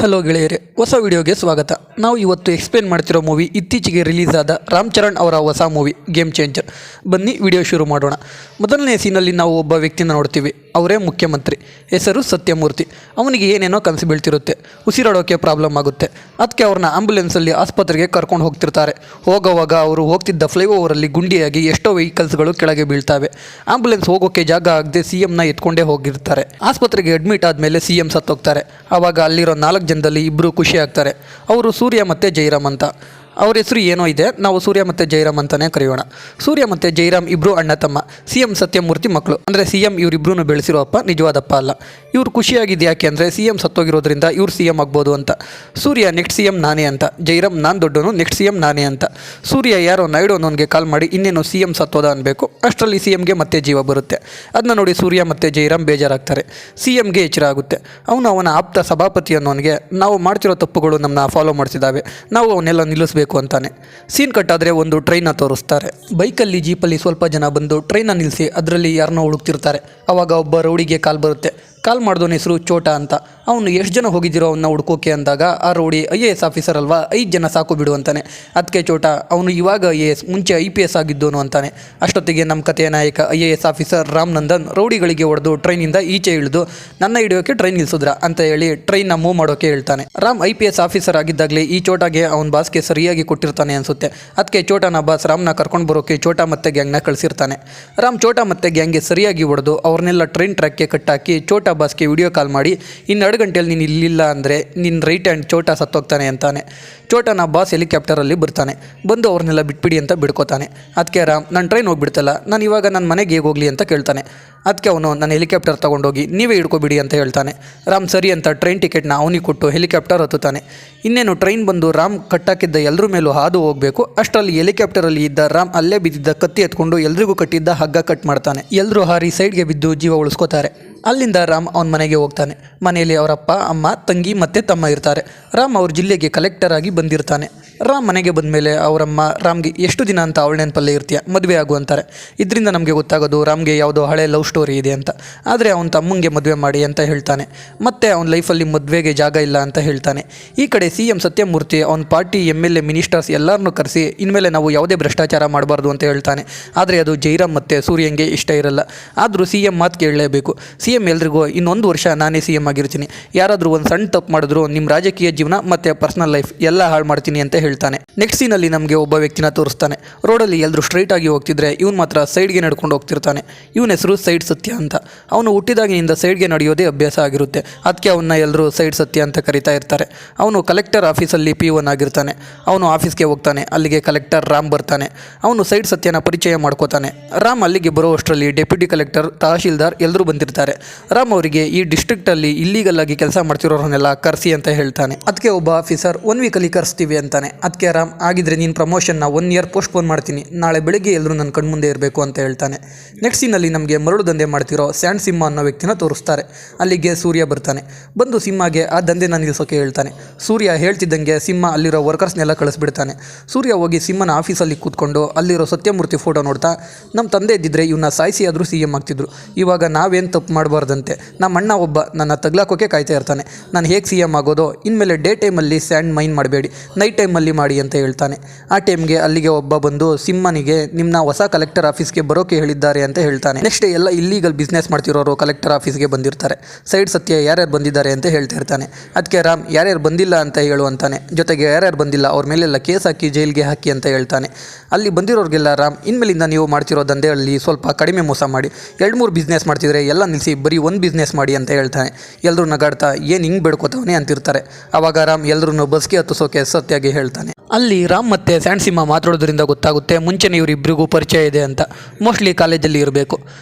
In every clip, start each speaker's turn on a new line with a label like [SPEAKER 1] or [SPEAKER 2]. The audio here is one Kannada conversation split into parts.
[SPEAKER 1] ಹಲೋ ಗೆಳೆಯರೆ, ಹೊಸ ವಿಡಿಯೋಗೆ ಸ್ವಾಗತ. ನಾವು ಇವತ್ತು ಎಕ್ಸ್ಪ್ಲೇನ್ ಮಾಡ್ತಿರೋ ಮೂವಿ ಇತ್ತೀಚೆಗೆ ರಿಲೀಸ್ ಆದ ರಾಮ್ ಚರಣ್ ಅವರ ಹೊಸ ಮೂವಿ ಗೇಮ್ ಚೇಂಜರ್. ಬನ್ನಿ ವಿಡಿಯೋ ಶುರು ಮಾಡೋಣ. ಮೊದಲನೇ ಸೀನಲ್ಲಿ ನಾವು ಒಬ್ಬ ವ್ಯಕ್ತಿನ ನೋಡ್ತೀವಿ. ಅವರೇ ಮುಖ್ಯಮಂತ್ರಿ. ಹೆಸರು ಸತ್ಯಮೂರ್ತಿ. ಅವನಿಗೆ ಏನೇನೋ ಕನಸು ಬೀಳ್ತಿರುತ್ತೆ. ಉಸಿರಾಡೋಕ್ಕೆ ಪ್ರಾಬ್ಲಮ್ ಆಗುತ್ತೆ. ಅದಕ್ಕೆ ಅವ್ರನ್ನ ಆಂಬುಲೆನ್ಸಲ್ಲಿ ಆಸ್ಪತ್ರೆಗೆ ಕರ್ಕೊಂಡು ಹೋಗ್ತಿರ್ತಾರೆ. ಹೋಗೋವಾಗ ಅವರು ಹೋಗ್ತಿದ್ದ ಫ್ಲೈಓವರಲ್ಲಿ ಗುಂಡಿಯಾಗಿ ಎಷ್ಟೋ ವೆಹಿಕಲ್ಸ್ಗಳು ಕೆಳಗೆ ಬೀಳ್ತವೆ. ಆಂಬುಲೆನ್ಸ್ ಹೋಗೋಕ್ಕೆ ಜಾಗ ಆಗದೆ CMನ ಎತ್ಕೊಂಡೇ ಹೋಗಿರ್ತಾರೆ. ಆಸ್ಪತ್ರೆಗೆ ಅಡ್ಮಿಟ್ ಆದಮೇಲೆ CM ಸತ್ತೋಗ್ತಾರೆ. ಆವಾಗ ಅಲ್ಲಿರೋ 4 ಜನದಲ್ಲಿ ಇಬ್ಬರು ಖುಷಿ ಆಗ್ತಾರೆ. ಅವರು ಸೂರ್ಯ ಮತ್ತು ಜೈರಾಮ್ ಅಂತ. ಅವ್ರ ಹೆಸರು ಏನೋ ಇದೆ, ನಾವು ಸೂರ್ಯ ಮತ್ತು ಜೈರಾಮ್ ಅಂತಲೇ ಕರೆಯೋಣ. ಸೂರ್ಯ ಮತ್ತು ಜೈರಾಮ್ ಇಬ್ಬರು ಅಣ್ಣ ತಮ್ಮ. CM ಸತ್ಯಮೂರ್ತಿ ಮಕ್ಕಳು. ಅಂದರೆ CM ಇವರಿಬ್ಬರೂ ಬೆಳೆಸಿರೋ ಅಪ್ಪ, ನಿಜವಾದಪ್ಪ ಅಲ್ಲ. ಇವ್ರು ಖುಷಿಯಾಗಿದೆ ಯಾಕೆ ಅಂದರೆ CM ಸತ್ತೋಗಿರೋದ್ರಿಂದ ಇವ್ರು CM ಆಗ್ಬೋದು ಅಂತ. ಸೂರ್ಯ ನೆಕ್ಸ್ಟ್ CM ನಾನೇ ಅಂತ. ಜೈರಾಮ್ ನಾನು ದೊಡ್ಡವನು, ನೆಕ್ಸ್ಟ್ CM ನಾನೇ ಅಂತ. ಸೂರ್ಯ ಯಾರೋ ನಾಯ್ಡು ಅನ್ನೋನಿಗೆ ಕಾಲ್ ಮಾಡಿ ಇನ್ನೇನು CM ಸತ್ತೋದ ಅನ್ಬೇಕು. ಅಷ್ಟರಲ್ಲಿ CMಗೆ ಮತ್ತೆ ಜೀವ ಬರುತ್ತೆ. ಅದನ್ನ ನೋಡಿ ಸೂರ್ಯ ಮತ್ತು ಜೈರಾಮ್ ಬೇಜಾರಾಗ್ತಾರೆ. CMಗೆ ಎಚ್ಚರ ಆಗುತ್ತೆ. ಅವನ ಆಪ್ತ ಸಭಾಪತಿ ಅನ್ನೋನಿಗೆ ನಾವು ಮಾಡ್ತಿರೋ ತಪ್ಪುಗಳು ನಮ್ಮನ್ನ ಫಾಲೋ ಮಾಡ್ತಿದ್ದಾವೆ, ನಾವು ಅವನ್ನೆಲ್ಲ ನಿಲ್ಲಿಸಬೇಕು ಅಂತಾನೆ. ಸೀನ್ ಕಟ್ಟಾದರೆ ಒಂದು ಟ್ರೈನ ತೋರಿಸ್ತಾರೆ. ಬೈಕಲ್ಲಿ ಜೀಪಲ್ಲಿ ಸ್ವಲ್ಪ ಜನ ಬಂದು ಟ್ರೈನ ನಿಲ್ಲಿಸಿ ಅದರಲ್ಲಿ ಯಾರನ್ನೋ ಹುಡುಕ್ತಿರ್ತಾರೆ. ಅವಾಗ ಒಬ್ಬ ರೌಡಿಗೆ ಕಾಲ್ ಬರುತ್ತೆ. ಕಾಲ್ ಮಾಡಿದವನ ಹೆಸರು ಚೋಟ ಅಂತ. ಅವನು ಎಷ್ಟು ಜನ ಹೋಗಿದ್ದೀರೋ ಅವನ್ನ ಹುಡ್ಕೋಕೆ ಅಂದಾಗ ಆ ರೌಡಿ IAS ಆಫೀಸರ್ ಅಲ್ವಾ, 5 ಜನ ಸಾಕು ಬಿಡು ಅಂತಾನೆ. ಅದಕ್ಕೆ ಚೋಟ ಅವನು ಇವಾಗ IAS, ಮುಂಚೆ IPS ಆಗಿದ್ದೋನು ಅಂತಾನೆ. ಅಷ್ಟೊತ್ತಿಗೆ ನಮ್ಮ ಕಥೆಯ ನಾಯಕ IAS ಆಫೀಸರ್ ರಾಮ್ ನಂದನ್ ರೌಡಿಗಳಿಗೆ ಹೊಡೆದು ಟ್ರೈನಿಂದ ಈಚೆ ಇಳಿದು ನನ್ನ ಹಿಡಿಯೋಕೆ ಟ್ರೈನ್ ನಿಲ್ಸಿದ್ರ ಅಂತ ಹೇಳಿ ಟ್ರೈನ್ನ ಮೂವ್ ಮಾಡೋಕೆ ಹೇಳ್ತಾನೆ. ರಾಮ್ IPS ಆಫೀಸರ್ ಆಗಿದ್ದಾಗಲೇ ಈ ಚೋಟಾಗೆ ಅವನ ಬಾಸ್ಗೆ ಸರಿಯಾಗಿ ಕೊಟ್ಟಿರ್ತಾನೆ ಅನ್ಸುತ್ತೆ. ಅದಕ್ಕೆ ಚೋಟನ ಬಾಸ್ ರಾಮ್ನ ಕರ್ಕೊಂಡು ಬರೋಕೆ ಚೋಟ ಮತ್ತು ಗ್ಯಾಂಗ್ನ ಕಳಿಸಿರ್ತಾನೆ. ರಾಮ್ ಚೋಟ ಮತ್ತು ಗ್ಯಾಂಗ್ಗೆ ಸರಿಯಾಗಿ ಹೊಡೆದು ಅವ್ರನ್ನೆಲ್ಲ ಟ್ರೈನ್ ಟ್ರ್ಯಾಕ್ಗೆ ಕಟ್ಟಾಕಿ ಚೋಟ ಬಾಸ್ಗೆ ವಿಡಿಯೋ ಕಾಲ್ ಮಾಡಿ ಇನ್ನು 2 ಗಂಟೆಯಲ್ಲಿ ನೀನು ಇಲ್ಲಿಲ್ಲ ಅಂದರೆ ನಿನ್ನ ರೈಟ್ ಹ್ಯಾಂಡ್ ಚೋಟ ಸತ್ತೋಗ್ತಾನೆ ಅಂತಾನೆ. ಚೋಟನ ಬಾಸ್ ಹೆಲಿಕಾಪ್ಟರಲ್ಲಿ ಬರ್ತಾನೆ. ಬಂದು ಅವ್ರನ್ನೆಲ್ಲ ಬಿಟ್ಬಿಡಿ ಅಂತ ಬಿಡ್ಕೋತಾನೆ. ಅದಕ್ಕೆ ರಾಮ್ ನನ್ನ ಟ್ರೈನ್ ಹೋಗ್ಬಿಡ್ತಲ್ಲ, ನಾನು ಇವಾಗ ನನ್ನ ಮನೆಗೆ ಹೇಗೆ ಹೋಗಲಿ ಅಂತ ಕೇಳ್ತಾನೆ. ಅದಕ್ಕೆ ಅವನು ನನ್ನ ಹೆಲಿಕಾಪ್ಟರ್ ತೊಗೊಂಡೋಗಿ ನೀವೇ ಹಿಡ್ಕೊಬಿಡಿ ಅಂತ ಹೇಳ್ತಾನೆ. ರಾಮ್ ಸರಿ ಅಂತ ಟ್ರೈನ್ ಟಿಕೆಟ್ನ ಅವನಿಗೆ ಕೊಟ್ಟು ಹೆಲಿಕಾಪ್ಟರ್ ಹತ್ತುತ್ತಾನೆ. ಇನ್ನೇನು ಟ್ರೈನ್ ಬಂದು ರಾಮ್ ಕಟ್ಟಾಕಿದ್ದ ಎಲ್ಲರ ಮೇಲೂ ಹಾದು ಹೋಗಬೇಕು. ಅಷ್ಟರಲ್ಲಿ ಹೆಲಿಕಾಪ್ಟರಲ್ಲಿ ಇದ್ದ ರಾಮ್ ಅಲ್ಲೇ ಬಿದ್ದಿದ್ದ ಕತ್ತಿ ಎತ್ಕೊಂಡು ಎಲ್ರಿಗೂ ಕಟ್ಟಿದ್ದ ಹಗ್ಗ ಕಟ್ ಮಾಡ್ತಾನೆ. ಎಲ್ಲರೂ ಹಾರಿ ಸೈಡ್ಗೆ ಬಿದ್ದು ಜೀವ ಉಳಿಸ್ಕೋತಾರೆ. ಅಲ್ಲಿಂದ ರಾಮ್ ಅವನ ಮನೆಗೆ ಹೋಗ್ತಾನೆ. ಮನೆಯಲ್ಲಿ ಅವರಪ್ಪ, ಅಮ್ಮ, ತಂಗಿ ಮತ್ತು ತಮ್ಮ ಇರ್ತಾರೆ. ರಾಮ್ ಅವ್ರ ಜಿಲ್ಲೆಗೆ ಕಲೆಕ್ಟರ್ ಆಗಿ ಬಂದಿರ್ತಾನೆ. ರಾಮ್ ಮನೆಗೆ ಬಂದಮೇಲೆ ಅವರಮ್ಮ ರಾಮ್ಗೆ ಎಷ್ಟು ದಿನ ಅಂತ ಅವಳ ನೆನಪಲ್ಲೇ ಇರ್ತೀಯ, ಮದುವೆ ಆಗು ಅಂತಾರೆ. ಇದರಿಂದ ನಮಗೆ ಗೊತ್ತಾಗೋದು ರಾಮ್ಗೆ ಯಾವುದೋ ಹಳೆ ಲವ್ ಸ್ಟೋರಿ ಇದೆ ಅಂತ. ಆದರೆ ಅವನ ತಮ್ಮಂಗೆ ಮದುವೆ ಮಾಡಿ ಅಂತ ಹೇಳ್ತಾನೆ. ಮತ್ತು ಅವನ ಲೈಫಲ್ಲಿ ಮದುವೆಗೆ ಜಾಗ ಇಲ್ಲ ಅಂತ ಹೇಳ್ತಾನೆ. ಈ ಕಡೆ CM ಸತ್ಯಮೂರ್ತಿ ಅವನ ಪಾರ್ಟಿ MLA ಮಿನಿಸ್ಟರ್ಸ್ ಎಲ್ಲರನ್ನೂ ಕರೆಸಿ ಇನ್ಮೇಲೆ ನಾವು ಯಾವುದೇ ಭ್ರಷ್ಟಾಚಾರ ಮಾಡಬಾರ್ದು ಅಂತ ಹೇಳ್ತಾನೆ. ಆದರೆ ಅದು ಜೈರಾಮ್ ಮತ್ತು ಸೂರ್ಯಂಗೆ ಇಷ್ಟ ಇರಲ್ಲ. ಆದರೂ CM ಮಾತು ಕೇಳಲೇಬೇಕು. CM ಎಲ್ರಿಗೂ ಇನ್ನೊಂದು ವರ್ಷ ನಾನೇ CM ಆಗಿರ್ತೀನಿ, ಯಾರಾದರೂ ಒಂದು ಸಣ್ಣ ತಪ್ಪು ಮಾಡಿದ್ರು ನಿಮ್ಮ ರಾಜಕೀಯ ಜೀವನ ಮತ್ತು ಪರ್ಸನಲ್ ಲೈಫ್ ಎಲ್ಲ ಹಾಳು ಮಾಡ್ತೀನಿ ಅಂತ ಹೇಳ್ತಾನೆ. ನೆಕ್ಸ್ಟ್ ಸೀನಲ್ಲಿ ನಮಗೆ ಒಬ್ಬ ವ್ಯಕ್ತಿನ ತೋರಿಸ್ತಾನೆ. ರೋಡಲ್ಲಿ ಎಲ್ಲರೂ ಸ್ಟ್ರೈಟ್ ಆಗಿ ಹೋಗ್ತಿದ್ರೆ ಇವನು ಮಾತ್ರ ಸೈಡ್ಗೆ ನಡ್ಕೊಂಡು ಹೋಗ್ತಿರ್ತಾನೆ. ಇವನ ಹೆಸರು ಸೈಡ್ ಸತ್ಯ ಅಂತ. ಅವನು ಹುಟ್ಟಿದಾಗಿನಿಂದ ಸೈಡ್ಗೆ ನಡೆಯೋದೇ ಅಭ್ಯಾಸ ಆಗಿರುತ್ತೆ. ಅದಕ್ಕೆ ಅವನ್ನ ಎಲ್ಲರೂ ಸೈಡ್ ಸತ್ಯ ಅಂತ ಕರಿತಾ ಇರ್ತಾರೆ. ಅವನು ಕಲೆಕ್ಟರ್ ಆಫೀಸಲ್ಲಿ P1 ಆಗಿರ್ತಾನೆ. ಅವನು ಆಫೀಸ್ಗೆ ಹೋಗ್ತಾನೆ. ಅಲ್ಲಿಗೆ ಕಲೆಕ್ಟರ್ ರಾಮ್ ಬರ್ತಾನೆ. ಅವನು ಸೈಡ್ ಸತ್ಯನ ಪರಿಚಯ ಮಾಡ್ಕೋತಾನೆ. ರಾಮ್ ಅಲ್ಲಿಗೆ ಬರೋ ಅಷ್ಟರಲ್ಲಿ ಡೆಪ್ಯೂಟಿ ಕಲೆಕ್ಟರ್, ತಹಶೀಲ್ದಾರ್ ಎಲ್ಲರೂ ಬಂದಿರ್ತಾರೆ. ರಾಮ್ ಅವರಿಗೆ ಈ ಡಿಸ್ಟ್ರಿಕ್ಟಲ್ಲಿ ಇಲ್ಲೀಗಲ್ ಆಗಿ ಕೆಲಸ ಮಾಡ್ತಿರೋರನ್ನೆಲ್ಲ ಕರೆಸಿ ಅಂತ ಹೇಳ್ತಾನೆ. ಅದಕ್ಕೆ ಒಬ್ಬ ಆಫೀಸರ್ 1 ವೀಕಲ್ಲಿ ಕರೆಸ್ತೀವಿ ಅಂತಾನೆ. ಅದಕ್ಕೆ ರಾಮ್ ಆಗಿದ್ರೆ ನೀನು ಪ್ರಮೋಷನ್ನ 1 ಇಯರ್ ಪೋಸ್ಟ್ಪೋನ್ ಮಾಡ್ತೀನಿ, ನಾಳೆ ಬೆಳಿಗ್ಗೆ ಎಲ್ಲರೂ ನನ್ನ ಕಣ್ಮುಂದೆ ಇರಬೇಕು ಅಂತ ಹೇಳ್ತಾನೆ. ನೆಕ್ಸ್ಟ್ ಸೀನಲ್ಲಿ ನಮಗೆ ಮರಳು ದಂಧೆ ಮಾಡ್ತಿರೋ ಸ್ಯಾಂಡ್ ಸಿಂಹ ಅನ್ನೋ ವ್ಯಕ್ತಿನ ತೋರಿಸ್ತಾರೆ. ಅಲ್ಲಿಗೆ ಸೂರ್ಯ ಬರ್ತಾನೆ. ಬಂದು ಸಿಂಹಗೆ ಆ ದಂಧೆನ ನಿಲ್ಲಿಸೋಕೆ ಹೇಳ್ತಾನೆ. ಸೂರ್ಯ ಹೇಳ್ತಿದ್ದಂಗೆ ಸಿಂಹ ಅಲ್ಲಿರೋ ವರ್ಕರ್ಸ್ನೆಲ್ಲ ಕಳಿಸ್ಬಿಡ್ತಾನೆ. ಸೂರ್ಯ ಹೋಗಿ ಸಿಂಹನ ಆಫೀಸಲ್ಲಿ ಕೂತ್ಕೊಂಡು ಅಲ್ಲಿರೋ ಸತ್ಯಮೂರ್ತಿ ಫೋಟೋ ನೋಡ್ತಾ, ನಮ್ಮ ತಂದೆ ಇದ್ದಿದ್ರೆ ಇವನ್ನ ಸಾಯಿಸಿ ಆದರೂ CM ಆಗ್ತಿದ್ರು, ಇವಾಗ ನಾವೇನು ತಪ್ಪು ಮಾಡಬಾರ್ದಂತೆ, ನಮ್ಮ ಅಣ್ಣ ಒಬ್ಬ ನನ್ನ ತಗ್ಲಾಕೋಕೆ ಕಾಯ್ತಾ ಇರ್ತಾನೆ, ನಾನು ಹೇಗೆ CM ಆಗೋದೋ, ಇನ್ಮೇಲೆ ಡೇ ಟೈಮಲ್ಲಿ ಸ್ಯಾಂಡ್ ಮೈನ್ ಮಾಡಬೇಡಿ, ನೈಟ್ ಟೈಮಲ್ಲಿ ಮಾಡಿ ಅಂತ ಹೇಳ್ತಾನೆ. ಆ ಟೈಮ್ಗೆ ಅಲ್ಲಿಗೆ ಒಬ್ಬ ಬಂದು ಸಿಂಹನಿಗೆ ನಿಮ್ಮನ್ನ ಹೊಸ ಕಲೆಕ್ಟರ್ ಆಫೀಸ್ಗೆ ಬರೋಕೆ ಹೇಳಿದ್ದಾರೆ ಅಂತ ಹೇಳ್ತಾನೆ. ನೆಕ್ಸ್ಟ್ ಎಲ್ಲ ಇಲ್ಲೀಗಲ್ ಬಿಸ್ನೆಸ್ ಮಾಡ್ತಿರೋರು ಕಲೆಕ್ಟರ್ ಆಫೀಸ್ಗೆ ಬಂದಿರ್ತಾರೆ. ಸೈಡ್ ಸತ್ಯ ಯಾರ್ಯಾರು ಬಂದಿದ್ದಾರೆ ಅಂತ ಹೇಳ್ತಾ ಇರ್ತಾನೆ. ಅದಕ್ಕೆ ರಾಮ್ ಯಾರ್ಯಾರು ಬಂದಿಲ್ಲ ಅಂತ ಹೇಳು ಅಂತಾನೆ. ಜೊತೆಗೆ ಯಾರ್ಯಾರು ಬಂದಿಲ್ಲ ಅವ್ರ ಮೇಲೆಲ್ಲ ಕೇಸ್ ಹಾಕಿ ಜೈಲ್ಗೆ ಹಾಕಿ ಅಂತ ಹೇಳ್ತಾನೆ. ಅಲ್ಲಿ ಬಂದಿರೋರಿಗೆಲ್ಲ ರಾಮ್ ಇನ್ಮೇಲಿಂದ ನೀವು ಮಾಡ್ತಿರೋ ದಂಧೆಯಲ್ಲಿ ಸ್ವಲ್ಪ ಕಡಿಮೆ ಮೋಸ ಮಾಡಿ, 2-3 ಬಿಸ್ನೆಸ್ ಮಾಡ್ತಿದ್ರೆ ಎಲ್ಲ ನಿಲ್ಲಿಸಿ ಬರೀ 1 ಬಿಸ್ನೆಸ್ ಮಾಡಿ ಅಂತ ಹೇಳ್ತಾನೆ. ಎಲ್ಲರೂ ನಗಾಡ್ತಾ ಏನು ಹಿಂಗೆ ಬೇಡ್ಕೋತಾವನೆ ಅಂತಿರ್ತಾರೆ. ಆವಾಗ ರಾಮ್ ಎಲ್ಲರೂ ಬಸ್ಗೆ ಹತ್ತಿಸೋಕೆ ಸತ್ಯಾಗಿ ಹೇಳ್ತಾನೆ. ಅಲ್ಲಿ ರಾಮ್ ಮತ್ತು ಸ್ಯಾಂಡ್ ಸಿಂಹ ಮಾತಾಡೋದ್ರಿಂದ ಗೊತ್ತಾಗುತ್ತೆ ಮುಂಚೆನೇ ಇವರಿಬ್ಬರಿಗೂ ಪರಿಚಯ ಇದೆ ಅಂತ. ಮೋಸ್ಟ್ಲಿ ಕಾಲೇಜಲ್ಲಿ ಇರಬೇಕು.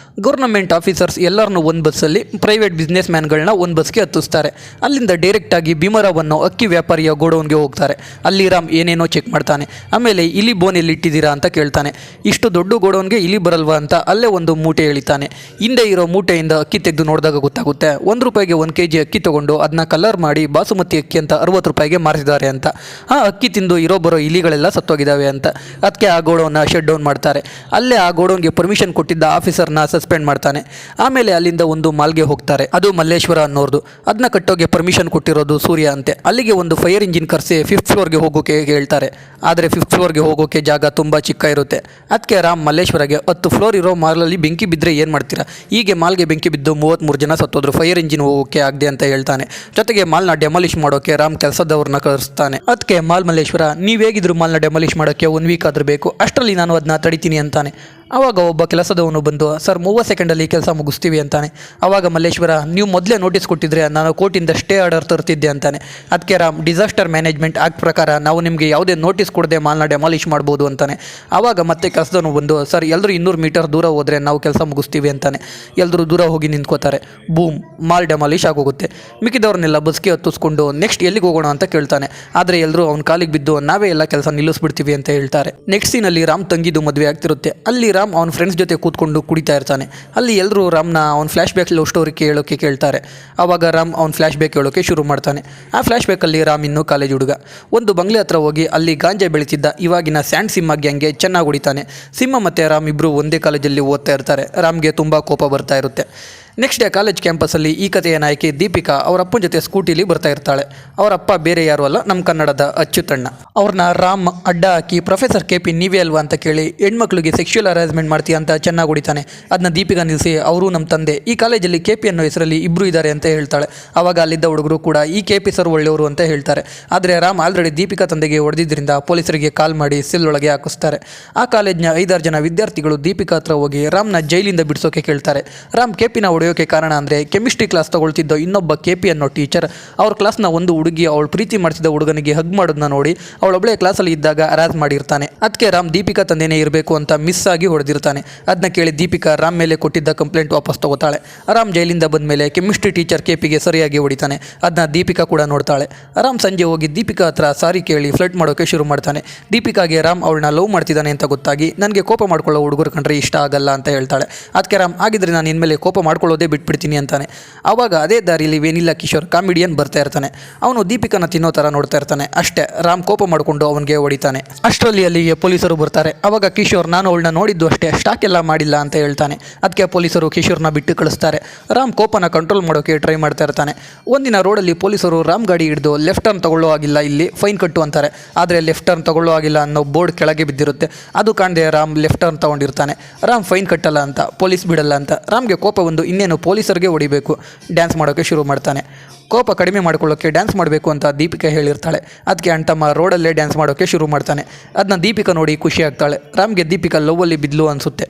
[SPEAKER 1] ಗೌರ್ನಮೆಂಟ್ ಆಫೀಸರ್ಸ್ ಎಲ್ಲರನ್ನೂ 1 ಬಸ್ಸಲ್ಲಿ, ಪ್ರೈವೇಟ್ ಬಿಸ್ನೆಸ್ ಮ್ಯಾನ್ಗಳನ್ನ 1 ಬಸ್ಗೆ ಹತ್ತಿಸ್ತಾರೆ. ಅಲ್ಲಿಂದ ಡೈರೆಕ್ಟಾಗಿ ಭೀಮರಾವ್ ಅನ್ನೋ ಅಕ್ಕಿ ವ್ಯಾಪಾರಿಯ ಗೋಡೌನ್ಗೆ ಹೋಗ್ತಾರೆ. ಅಲ್ಲಿ ರಾಮ್ ಏನೇನೋ ಚೆಕ್ ಮಾಡ್ತಾನೆ. ಆಮೇಲೆ ಇಲಿ ಬೋನೆಲ್ಲಿ ಇಟ್ಟಿದ್ದೀರಾ ಅಂತ ಕೇಳ್ತಾನೆ. ಇಷ್ಟು ದೊಡ್ಡ ಗೋಡೌನ್ಗೆ ಇಲಿ ಬರಲ್ವಾ ಅಂತ ಅಲ್ಲೇ ಒಂದು ಮೂಟೆ ಎಳಿತಾನೆ. ಹಿಂದೆ ಇರೋ ಮೂಟೆಯಿಂದ ಅಕ್ಕಿ ತೆಗೆದು ನೋಡಿದಾಗ ಗೊತ್ತಾಗುತ್ತೆ. 1 ರೂಪಾಯಿಗೆ 1 kg ಅಕ್ಕಿ ತೊಗೊಂಡು ಅದನ್ನ ಕಲರ್ ಮಾಡಿ ಬಾಸುಮತಿ ಅಕ್ಕಿ ಅಂತ 60 ರೂಪಾಯಿಗೆ ಮಾರಿಸಿದ್ದಾರೆ ಅಂತ. ಆ ಅಕ್ಕಿ ತಿಂದು ಬರೋ ಇಲಿಗಳೆಲ್ಲ ಸತ್ತೋಗಿದ್ದಾವೆ ಅಂತ. ಅದಕ್ಕೆ ಆ ಗೋಡೌನ್ನ ಶಟ್ ಡೌನ್ ಮಾಡ್ತಾರೆ. ಅಲ್ಲೇ ಆ ಗೋಡೌನ್ಗೆ ಪರ್ಮಿಷನ್ ಕೊಟ್ಟಿದ್ದ ಆಫೀಸರ್ನ ಸಸ್ಪೆಂಡ್ ಮಾಡ್ತಾನೆ. ಆಮೇಲೆ ಅಲ್ಲಿಂದ ಒಂದು ಮಾಲ್ಗೆ ಹೋಗ್ತಾರೆ, ಅದು ಮಲ್ಲೇಶ್ವರ ಅನ್ನೋರ್ದು. ಅದನ್ನ ಕಟ್ಟೋಗೆ ಪರ್ಮಿಷನ್ ಕೊಟ್ಟಿರೋದು ಸೂರ್ಯ ಅಂತೆ. ಅಲ್ಲಿಗೆ ಒಂದು ಫೈರ್ ಇಂಜಿನ್ ಕರೆಸಿ 5th ಫ್ಲೋರ್ಗೆ ಹೋಗೋಕೆ ಹೇಳ್ತಾರೆ. ಆದರೆ 5th ಫ್ಲೋರ್ಗೆ ಹೋಗೋಕೆ ಜಾಗ ತುಂಬ ಚಿಕ್ಕ ಇರುತ್ತೆ. ಅದಕ್ಕೆ ರಾಮ್ ಮಲ್ಲೇಶ್ವರಗೆ 10 ಫ್ಲೋರ್ ಇರೋ ಮಾಲಲ್ಲಿ ಬೆಂಕಿ ಬಿದ್ದರೆ ಏನು ಮಾಡ್ತೀರಾ, ಹೀಗೆ ಮಾಲ್ಗೆ ಬೆಂಕಿ ಬಿದ್ದು 33 ಜನ ಸತ್ತೋದ್ರು, ಫೈರ್ ಇಂಜಿನ್ ಹೋಗೋಕೆ ಆಗದೆ ಅಂತ ಹೇಳ್ತಾನೆ. ಜೊತೆಗೆ ಮಾಲ್ನ ಡೆಮಾಲಿಷ್ ಮಾಡೋಕೆ ರಾಮ್ ಕೆಲಸದವ್ರನ್ನ ಕಳಿಸ್ತಾನೆ. ಅದಕ್ಕೆ ಮಾಲ್ ಮಲ್ಲೇಶ್ವರ, ನೀವು ಹೇಗಿದ್ರು ಮಾಲ್ನ ಡೆಮಾಲಿಷ್ ಮಾಡೋಕ್ಕೆ 1 ವೀಕ್ ಆದರೂ ಬೇಕು, ಅಷ್ಟರಲ್ಲಿ ನಾನು ಅದನ್ನ ತಡಿತೀನಿ ಅಂತಾನೆ. ಆವಾಗ ಒಬ್ಬ ಕೆಲಸದವನು ಬಂದು, ಸರ್ 30 ಸೆಕೆಂಡಲ್ಲಿ ಕೆಲಸ ಮುಗಿಸ್ತೀವಿ ಅಂತಾನೆ. ಆವಾಗ ಮಲ್ಲೇಶ್ವರ, ನೀವು ಮೊದಲೇ ನೋಟಿಸ್ ಕೊಟ್ಟಿದ್ರೆ ನಾನು ಕೋರ್ಟಿಂದ ಸ್ಟೇ ಆರ್ಡರ್ ತರ್ತಿದ್ದೆ ಅಂತಾನೆ. ಅದಕ್ಕೆ ರಾಮ್, ಡಿಸಾಸ್ಟರ್ ಮ್ಯಾನೇಜ್ಮೆಂಟ್ ಆಕ್ಟ್ ಪ್ರಕಾರ ನಾವು ನಿಮಗೆ ಯಾವುದೇ ನೋಟಿಸ್ ಕೊಡದೆ ಮಾಲ್ನ ಡೆಮಾಲಿಷ್ ಮಾಡ್ಬೋದು ಅಂತಾನೆ. ಆವಾಗ ಮತ್ತೆ ಕೆಲಸದವನು ಬಂದು, ಸರ್ ಎಲ್ಲರೂ 200 ಮೀಟರ್ ದೂರ ಹೋದರೆ ನಾವು ಕೆಲಸ ಮುಗಿಸ್ತೀವಿ ಅಂತಾನೆ. ಎಲ್ಲರೂ ದೂರ ಹೋಗಿ ನಿಂತ್ಕೋತಾರೆ. ಬೂಮ್, ಮಾಲ್ ಡೆಮಾಲಿಷ್ ಆಗೋಗುತ್ತೆ. ಮಿಕ್ಕಿದವ್ರನ್ನೆಲ್ಲ ಬಸ್ಗೆ ಹತ್ತಿಸ್ಕೊಂಡು ನೆಕ್ಸ್ಟ್ ಎಲ್ಲಿಗೆ ಹೋಗೋಣ ಅಂತ ಕೇಳ್ತಾನೆ. ಆದರೆ ಎಲ್ಲರೂ ಅವ್ನ ಕಾಲಿಗೆ ಬಿದ್ದು ನಾವೇ ಎಲ್ಲ ಕೆಲಸ ನಿಲ್ಲಿಸ್ಬಿಡ್ತೀವಿ ಅಂತ ಹೇಳ್ತಾರೆ. ನೆಕ್ಸ್ಟ್ ಸೀನಲ್ಲಿ ರಾಮ್ ತಂಗಿದು ಮದುವೆ ಆಗ್ತಿರುತ್ತೆ. ಅಲ್ಲಿ ರಾಮ್ ಅವನ ಫ್ರೆಂಡ್ಸ್ ಜೊತೆ ಕೂತ್ಕೊಂಡು ಕುಡಿತಾ ಇರ್ತಾನೆ. ಅಲ್ಲಿ ಎಲ್ಲರೂ ರಾಮ್ನ ಅವ್ನ ಫ್ಲ್ಯಾಶ್ ಬ್ಯಾಕ್ ಲವ್ ಸ್ಟೋರಿ ಕೇಳೋಕ್ಕೆ ಕೇಳ್ತಾರೆ. ಆವಾಗ ರಾಮ್ ಅವ್ನ ಫ್ಲ್ಯಾಶ್ ಬ್ಯಾಕ್ ಹೇಳೋಕ್ಕೆ ಶುರು ಮಾಡ್ತಾನೆ. ಆ ಫ್ಲ್ಯಾಶ್ ಬ್ಯಾಕಲ್ಲಿ ರಾಮ್ ಇನ್ನೂ ಕಾಲೇಜ್ ಹುಡುಗ. ಒಂದು ಬಂಗ್ಲೆ ಹತ್ರ ಹೋಗಿ ಅಲ್ಲಿ ಗಾಂಜಾ ಬೆಳೀತಿದ್ದ ಇವಾಗಿನ ಸ್ಯಾಂಡ್ ಸಿಂಹ ಗ್ಯಾಂಗ್ಗೆ ಚೆನ್ನಾಗಿ ಹೊಡಿತಾನೆ. ಸಿಂಹ ಮತ್ತು ರಾಮ್ ಇಬ್ಬರು ಒಂದೇ ಕಾಲೇಜಲ್ಲಿ ಓದ್ತಾ ಇರ್ತಾರೆ. ರಾಮ್ಗೆ ತುಂಬ ಕೋಪ ಬರ್ತಾ ಇರುತ್ತೆ. ನೆಕ್ಸ್ಟ್ ಡೇ ಕಾಲೇಜ್ ಕ್ಯಾಂಪಸ್ಸಲ್ಲಿ ಈ ಕಥೆಯ ನಾಯಕಿ ದೀಪಿಕಾ ಅವರ ಅಪ್ಪನ ಜೊತೆ ಸ್ಕೂಟಿಲಿ ಬರ್ತಾ ಇರ್ತಾಳೆ. ಅವರಪ್ಪ ಬೇರೆ ಯಾರು ಅಲ್ಲ, ನಮ್ಮ ಕನ್ನಡದ ಅಚ್ಯುತಣ್ಣ. ಅವ್ರನ್ನ ರಾಮ್ ಅಡ್ಡ ಹಾಕಿ, ಪ್ರೊಫೆಸರ್ KP ನೀವೇ ಅಲ್ವಾ ಅಂತ ಕೇಳಿ, ಹೆಣ್ಮಕ್ಳಿಗೆ ಸೆಕ್ಷುವಲ್ ಹರಾಸ್ಮೆಂಟ್ ಮಾಡ್ತೀಯ ಅಂತ ಚೆನ್ನಾಗಿ ಹೊಡಿತಾನೆ. ಅದನ್ನ ದೀಪಿಕಾ ನಿಲ್ಲಿಸಿ, ಅವರು ನಮ್ಮ ತಂದೆ, ಈ ಕಾಲೇಜಲ್ಲಿ KP ಅನ್ನೋ ಹೆಸರಲ್ಲಿ ಇಬ್ಬರು ಇದ್ದಾರೆ ಅಂತ ಹೇಳ್ತಾಳೆ. ಆವಾಗ ಅಲ್ಲಿದ್ದ ಹುಡುಗರು ಕೂಡ ಈ KP ಸರ್ ಒಳ್ಳೆಯವರು ಅಂತ ಹೇಳ್ತಾರೆ. ಆದರೆ ರಾಮ್ ಆಲ್ರೆಡಿ ದೀಪಿಕಾ ತಂದೆಗೆ ಹೊಡೆದಿದ್ದರಿಂದ ಪೊಲೀಸರಿಗೆ ಕಾಲ್ ಮಾಡಿ ಸೆಲ್ ಒಳಗೆ ಹಾಕಿಸ್ತಾರೆ. ಆ ಕಾಲೇಜ್ನ 5-6 ಜನ ವಿದ್ಯಾರ್ಥಿಗಳು ದೀಪಿಕಾ ಹತ್ರ ಹೋಗಿ ರಾಮ್ನ ಜೈಲಿಂದ ಬಿಡಿಸೋಕೆ ಕೇಳ್ತಾರೆ. ರಾಮ್ KPನ ಹೊಡೆಯೋಕೆ ಕಾರಣ ಅಂದರೆ ಕೆಮಿಸ್ಟ್ರಿ ಕ್ಲಾಸ್ ತಗೊಳ್ತಿದ್ದ ಇನ್ನೊಬ್ಬ KP ಅನ್ನೋ ಟೀಚರ್ ಅವ್ರ ಕ್ಲಾಸ್ನ ಒಂದು ಹುಡುಗಿ ಅವಳು ಪ್ರೀತಿ ಮಾಡ್ತಿದ್ದ ಹುಡುಗನಿಗೆ ಹಗ್ ಮಾಡೋದನ್ನ ನೋಡಿ ಅವಳೊಬ್ಬಳೇ ಕ್ಲಾಸಲ್ಲಿ ಇದ್ದಾಗ ಹರಾಜ್ ಮಾಡಿರ್ತಾನೆ. ಅದಕ್ಕೆ ರಾಮ್ ದೀಪಿಕಾ ತಂದೆನೇ ಇರಬೇಕು ಅಂತ ಮಿಸ್ ಆಗಿ ಹೊಡೆದಿರ್ತಾನೆ. ಅದನ್ನ ಕೇಳಿ ದೀಪಿಕಾ ರಾಮ್ ಮೇಲೆ ಕೊಟ್ಟಿದ್ದ ಕಂಪ್ಲೇಂಟ್ ವಾಪಸ್ ತಗೋತಾಳೆ. ರಾಮ್ ಜೈಲಿಂದ ಬಂದ ಮೇಲೆ ಕೆಮಿಸ್ಟ್ರಿ ಟೀಚರ್ KPಗೆ ಸರಿಯಾಗಿ ಹೊಡಿತಾನೆ. ಅದನ್ನ ದೀಪಿಕಾ ಕೂಡ ನೋಡ್ತಾಳೆ. ರಾಮ್ ಸಂಜೆ ಹೋಗಿ ದೀಪಿಕಾ ಹತ್ರ ಸಾರಿ ಕೇಳಿ ಫ್ಲರ್ಟ್ ಮಾಡೋಕೆ ಶುರು ಮಾಡ್ತಾನೆ. ದೀಪಿಕಾಗೆ ರಾಮ್ ಅವಳನ್ನ ಲವ್ ಮಾಡ್ತಿದ್ದಾನೆ ಅಂತ ಗೊತ್ತಾಗಿ, ನನಗೆ ಕೋಪ ಮಾಡ್ಕೊಳ್ಳೋ ಹುಡುಗರು ಕಂಡ್ರೆ ಇಷ್ಟ ಆಗಲ್ಲ ಅಂತ ಹೇಳ್ತಾಳೆ. ಅದಕ್ಕೆ ರಾಮ್, ಆಗಿದ್ರೆ ನಾನು ಇನ್ಮೇಲೆ ಕೋಪ ಮಾಡ್ಕೊಳ್ಳೋದೇ ಬಿಟ್ಬಿಡ್ತೀನಿ ಅಂತಾನೆ. ಆವಾಗ ಅದೇ ದಾರಿಯಲ್ಲಿ ವೆನಿಲ್ಲಾ ಕಿಶೋರ್ ಕಾಮಿಡಿಯನ್ ಬರ್ತಾ ಇರ್ತಾನೆ. ಅವನು ದೀಪಿಕಾನ ತಿನ್ನೋ ಥರ ನೋಡ್ತಾ ಇರ್ತಾನೆ. ಅಷ್ಟೇ, ರಾಮ್ ಕೋಪ ಮಾಡಿಕೊಂಡು ಅವನಿಗೆ ಹೊಡಿತಾನೆ. ಅಷ್ಟರಲ್ಲಿ ಅಲ್ಲಿಗೆ ಪೊಲೀಸರು ಬರ್ತಾರೆ. ಆವಾಗ ಕಿಶೋರ್, ನಾನು ಅವಳನ್ನ ನೋಡಿದ್ದು ಅಷ್ಟೇ, ಸ್ಟಾಕ್ ಎಲ್ಲ ಮಾಡಿಲ್ಲ ಅಂತ ಹೇಳ್ತಾನೆ. ಅದಕ್ಕೆ ಪೊಲೀಸರು ಕಿಶೋರ್ನ ಬಿಟ್ಟು ಕಳಿಸ್ತಾರೆ. ರಾಮ್ ಕೋಪನ ಕಂಟ್ರೋಲ್ ಮಾಡೋಕೆ ಟ್ರೈ ಮಾಡ್ತಾ ಇರ್ತಾನೆ. ಒಂದಿನ ರೋಡಲ್ಲಿ ಪೊಲೀಸರು ರಾಮ್ ಗಾಡಿ ಹಿಡಿದು ಲೆಫ್ಟ್ ಟರ್ನ್ ತಗೊಳ್ಳೋ ಆಗಿಲ್ಲ, ಇಲ್ಲಿ ಫೈನ್ ಕಟ್ಟು ಅಂತಾರೆ. ಆದರೆ ಲೆಫ್ಟ್ ಟರ್ನ್ ತಗೊಳ್ಳೋ ಆಗಿಲ್ಲ ಅನ್ನೋ ಬೋರ್ಡ್ ಕೆಳಗೆ ಬಿದ್ದಿರುತ್ತೆ. ಅದು ಕಾಣದೆ ರಾಮ್ ಲೆಫ್ಟ್ ಟರ್ನ್ ತಗೊಂಡಿರ್ತಾನೆ. ರಾಮ್ ಫೈನ್ ಕಟ್ಟಲ್ಲ ಅಂತ, ಪೊಲೀಸ್ ಬಿಡಲ್ಲ ಅಂತ. ರಾಮ್ಗೆ ಕೋಪ ಒಂದು, ಇನ್ನೇನು ಪೊಲೀಸರಿಗೆ ಹೊಡಿಬೇಕು. ಡ್ಯಾನ್ಸ್ ಮಾಡೋಕ್ಕೆ ಶುರು ಮಾಡ್ತಾನೆ. ಕೋಪ ಕಡಿಮೆ ಮಾಡ್ಕೊಳ್ಳೋಕ್ಕೆ ಡ್ಯಾನ್ಸ್ ಮಾಡಬೇಕು ಅಂತ ದೀಪಿಕಾ ಹೇಳಿರ್ತಾಳೆ. ಅದಕ್ಕೆ ಅಣ್ತಮ್ಮ ರೋಡಲ್ಲೇ ಡ್ಯಾನ್ಸ್ ಮಾಡೋಕ್ಕೆ ಶುರು ಮಾಡ್ತಾನೆ. ಅದನ್ನ ದೀಪಿಕಾ ನೋಡಿ ಖುಷಿ ಆಗ್ತಾಳೆ. ರಾಮ್ಗೆ ದೀಪಿಕಾ ಲವ್ವಲ್ಲಿ ಬಿದ್ಲು ಅನಿಸುತ್ತೆ.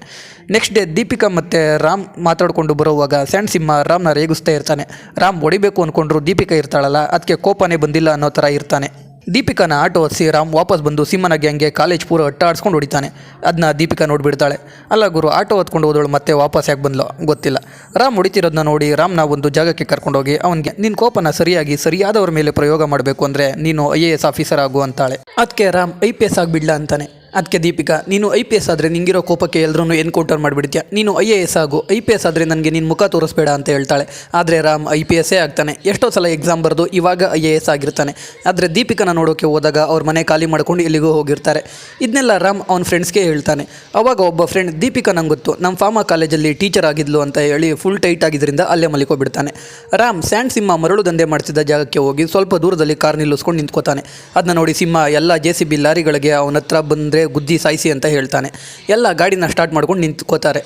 [SPEAKER 1] ನೆಕ್ಸ್ಟ್ ಡೇ ದೀಪಿಕಾ ಮತ್ತು ರಾಮ್ ಮಾತಾಡಿಕೊಂಡು ಬರುವಾಗ ಸ್ಯಾಂಡ್ ಸಿಂಹ ರಾಮ್ನ ರೇಗಿಸ್ತಾ ಇರ್ತಾನೆ. ರಾಮ್ ಹೊಡಿಬೇಕು ಅಂದ್ಕೊಂಡ್ರು ದೀಪಿಕಾ ಇರ್ತಾಳಲ್ಲ, ಅದಕ್ಕೆ ಕೋಪನೇ ಬಂದಿಲ್ಲ ಅನ್ನೋ ಥರ ಇರ್ತಾನೆ. ದೀಪಿಕಾನ ಆಟೋ ಹತ್ತಿಸಿ ರಾಮ್ ವಾಪಸ್ ಬಂದು ಸಿಂಹನ ಗ್ಯಾಂಗ್ಗೆ ಕಾಲೇಜ್ ಪೂರ ಅಟ್ಟಾಡ್ಸ್ಕೊಂಡು ಹೊಡಿತಾನೆ. ಅದನ್ನ ದೀಪಿಕಾ ನೋಡಿಬಿಡ್ತಾಳೆ. ಅಲ್ಲ ಗುರು, ಆಟೋ ಹೊತ್ಕೊಂಡು ಹೋದವಳು ಮತ್ತೆ ವಾಪಸ್ ಯಾಕೆ ಬಂದ್ಲೋ ಗೊತ್ತಿಲ್ಲ. ರಾಮ್ ಹೊಡಿತಿರೋದನ್ನ ನೋಡಿ ರಾಮ್ನ ಒಂದು ಜಾಗಕ್ಕೆ ಕರ್ಕೊಂಡೋಗಿ ಅವನಿಗೆ, ನಿನ್ನ ಕೋಪನ ಸರಿಯಾದವ್ರ ಮೇಲೆ ಪ್ರಯೋಗ ಮಾಡಬೇಕು ಅಂದರೆ ನೀನು IAS ಆಫೀಸರ್ ಆಗು ಅಂತಾಳೆ. ಅದಕ್ಕೆ ರಾಮ್ IPS ಆಗಿಬಿಡ್ಲಾ ಅಂತಾನೆ. ಅದಕ್ಕೆ ದೀಪಿಕಾ, ನೀನು IPS ಆದರೆ ನಿಂಗಿರೋ ಕೋಪಕ್ಕೆ ಎಲ್ಲರೂ ಎನ್ಕೌಂಟರ್ ಮಾಡಿಬಿಡ್ತೀಯ, ನೀನು IAS ಆಗು, IPS ಆದರೆ ನನಗೆ ನಿನ್ನ ಮುಖ ತೋರಿಸ್ಬೇಡ ಅಂತ ಹೇಳ್ತಾಳೆ. ಆದರೆ ರಾಮ್ IPS ಆಗ್ತಾನೆ. ಎಷ್ಟೋ ಸಲ ಎಕ್ಸಾಮ್ ಬರೆದು ಇವಾಗ IAS ಆಗಿರ್ತಾನೆ. ಆದರೆ ದೀಪಿಕಾನ ನೋಡೋಕ್ಕೆ ಹೋದಾಗ ಅವ್ರ ಮನೆ ಖಾಲಿ ಮಾಡ್ಕೊಂಡು ಎಲ್ಲಿಗೋ ಹೋಗಿರ್ತಾರೆ. ಇದನ್ನೆಲ್ಲ ರಾಮ್ ಅವನ ಫ್ರೆಂಡ್ಸ್ಗೆ ಹೇಳ್ತಾನೆ. ಅವಾಗ ಒಬ್ಬ ಫ್ರೆಂಡ್, ದೀಪಿಕಾ ನಂಗೆ ಗೊತ್ತು, ನಮ್ಮ ಫಾರ್ಮಾ ಕಾಲೇಜಲ್ಲಿ ಟೀಚರ್ ಆಗಿದ್ಲು ಅಂತ ಹೇಳಿ ಫುಲ್ ಟೈಟ್ ಆಗಿದ್ದರಿಂದ ಅಲ್ಲೇ ಮಲಿಕೋಬಿಡ್ತಾನೆ. ರಾಮ್ ಸ್ಯಾಂಡ್ ಸಿಂಹ ಮರಳು ದಂಧೆ ಮಾಡ್ತಿದ್ದ ಜಾಗಕ್ಕೆ ಹೋಗಿ ಸ್ವಲ್ಪ ದೂರದಲ್ಲಿ ಕಾರ್ ನಿಲ್ಲಿಸ್ಕೊಂಡು ನಿಂತ್ಕೋತಾನೆ. ಅದನ್ನ ನೋಡಿ ಸಿಂಹ ಎಲ್ಲ JCB ಲಾರಿಗಳಿಗೆ ಅವನ ಹತ್ರ ಬಂದರೆ ಗುದ್ದಿ ಸಾಯಿಸಿ ಅಂತ ಹೇಳ್ತಾನೆ. ಎಲ್ಲ ಗಾಡಿನ ಸ್ಟಾರ್ಟ್ ಮಾಡ್ಕೊಂಡು ನಿಂತ್ಕೋತಾರೆ.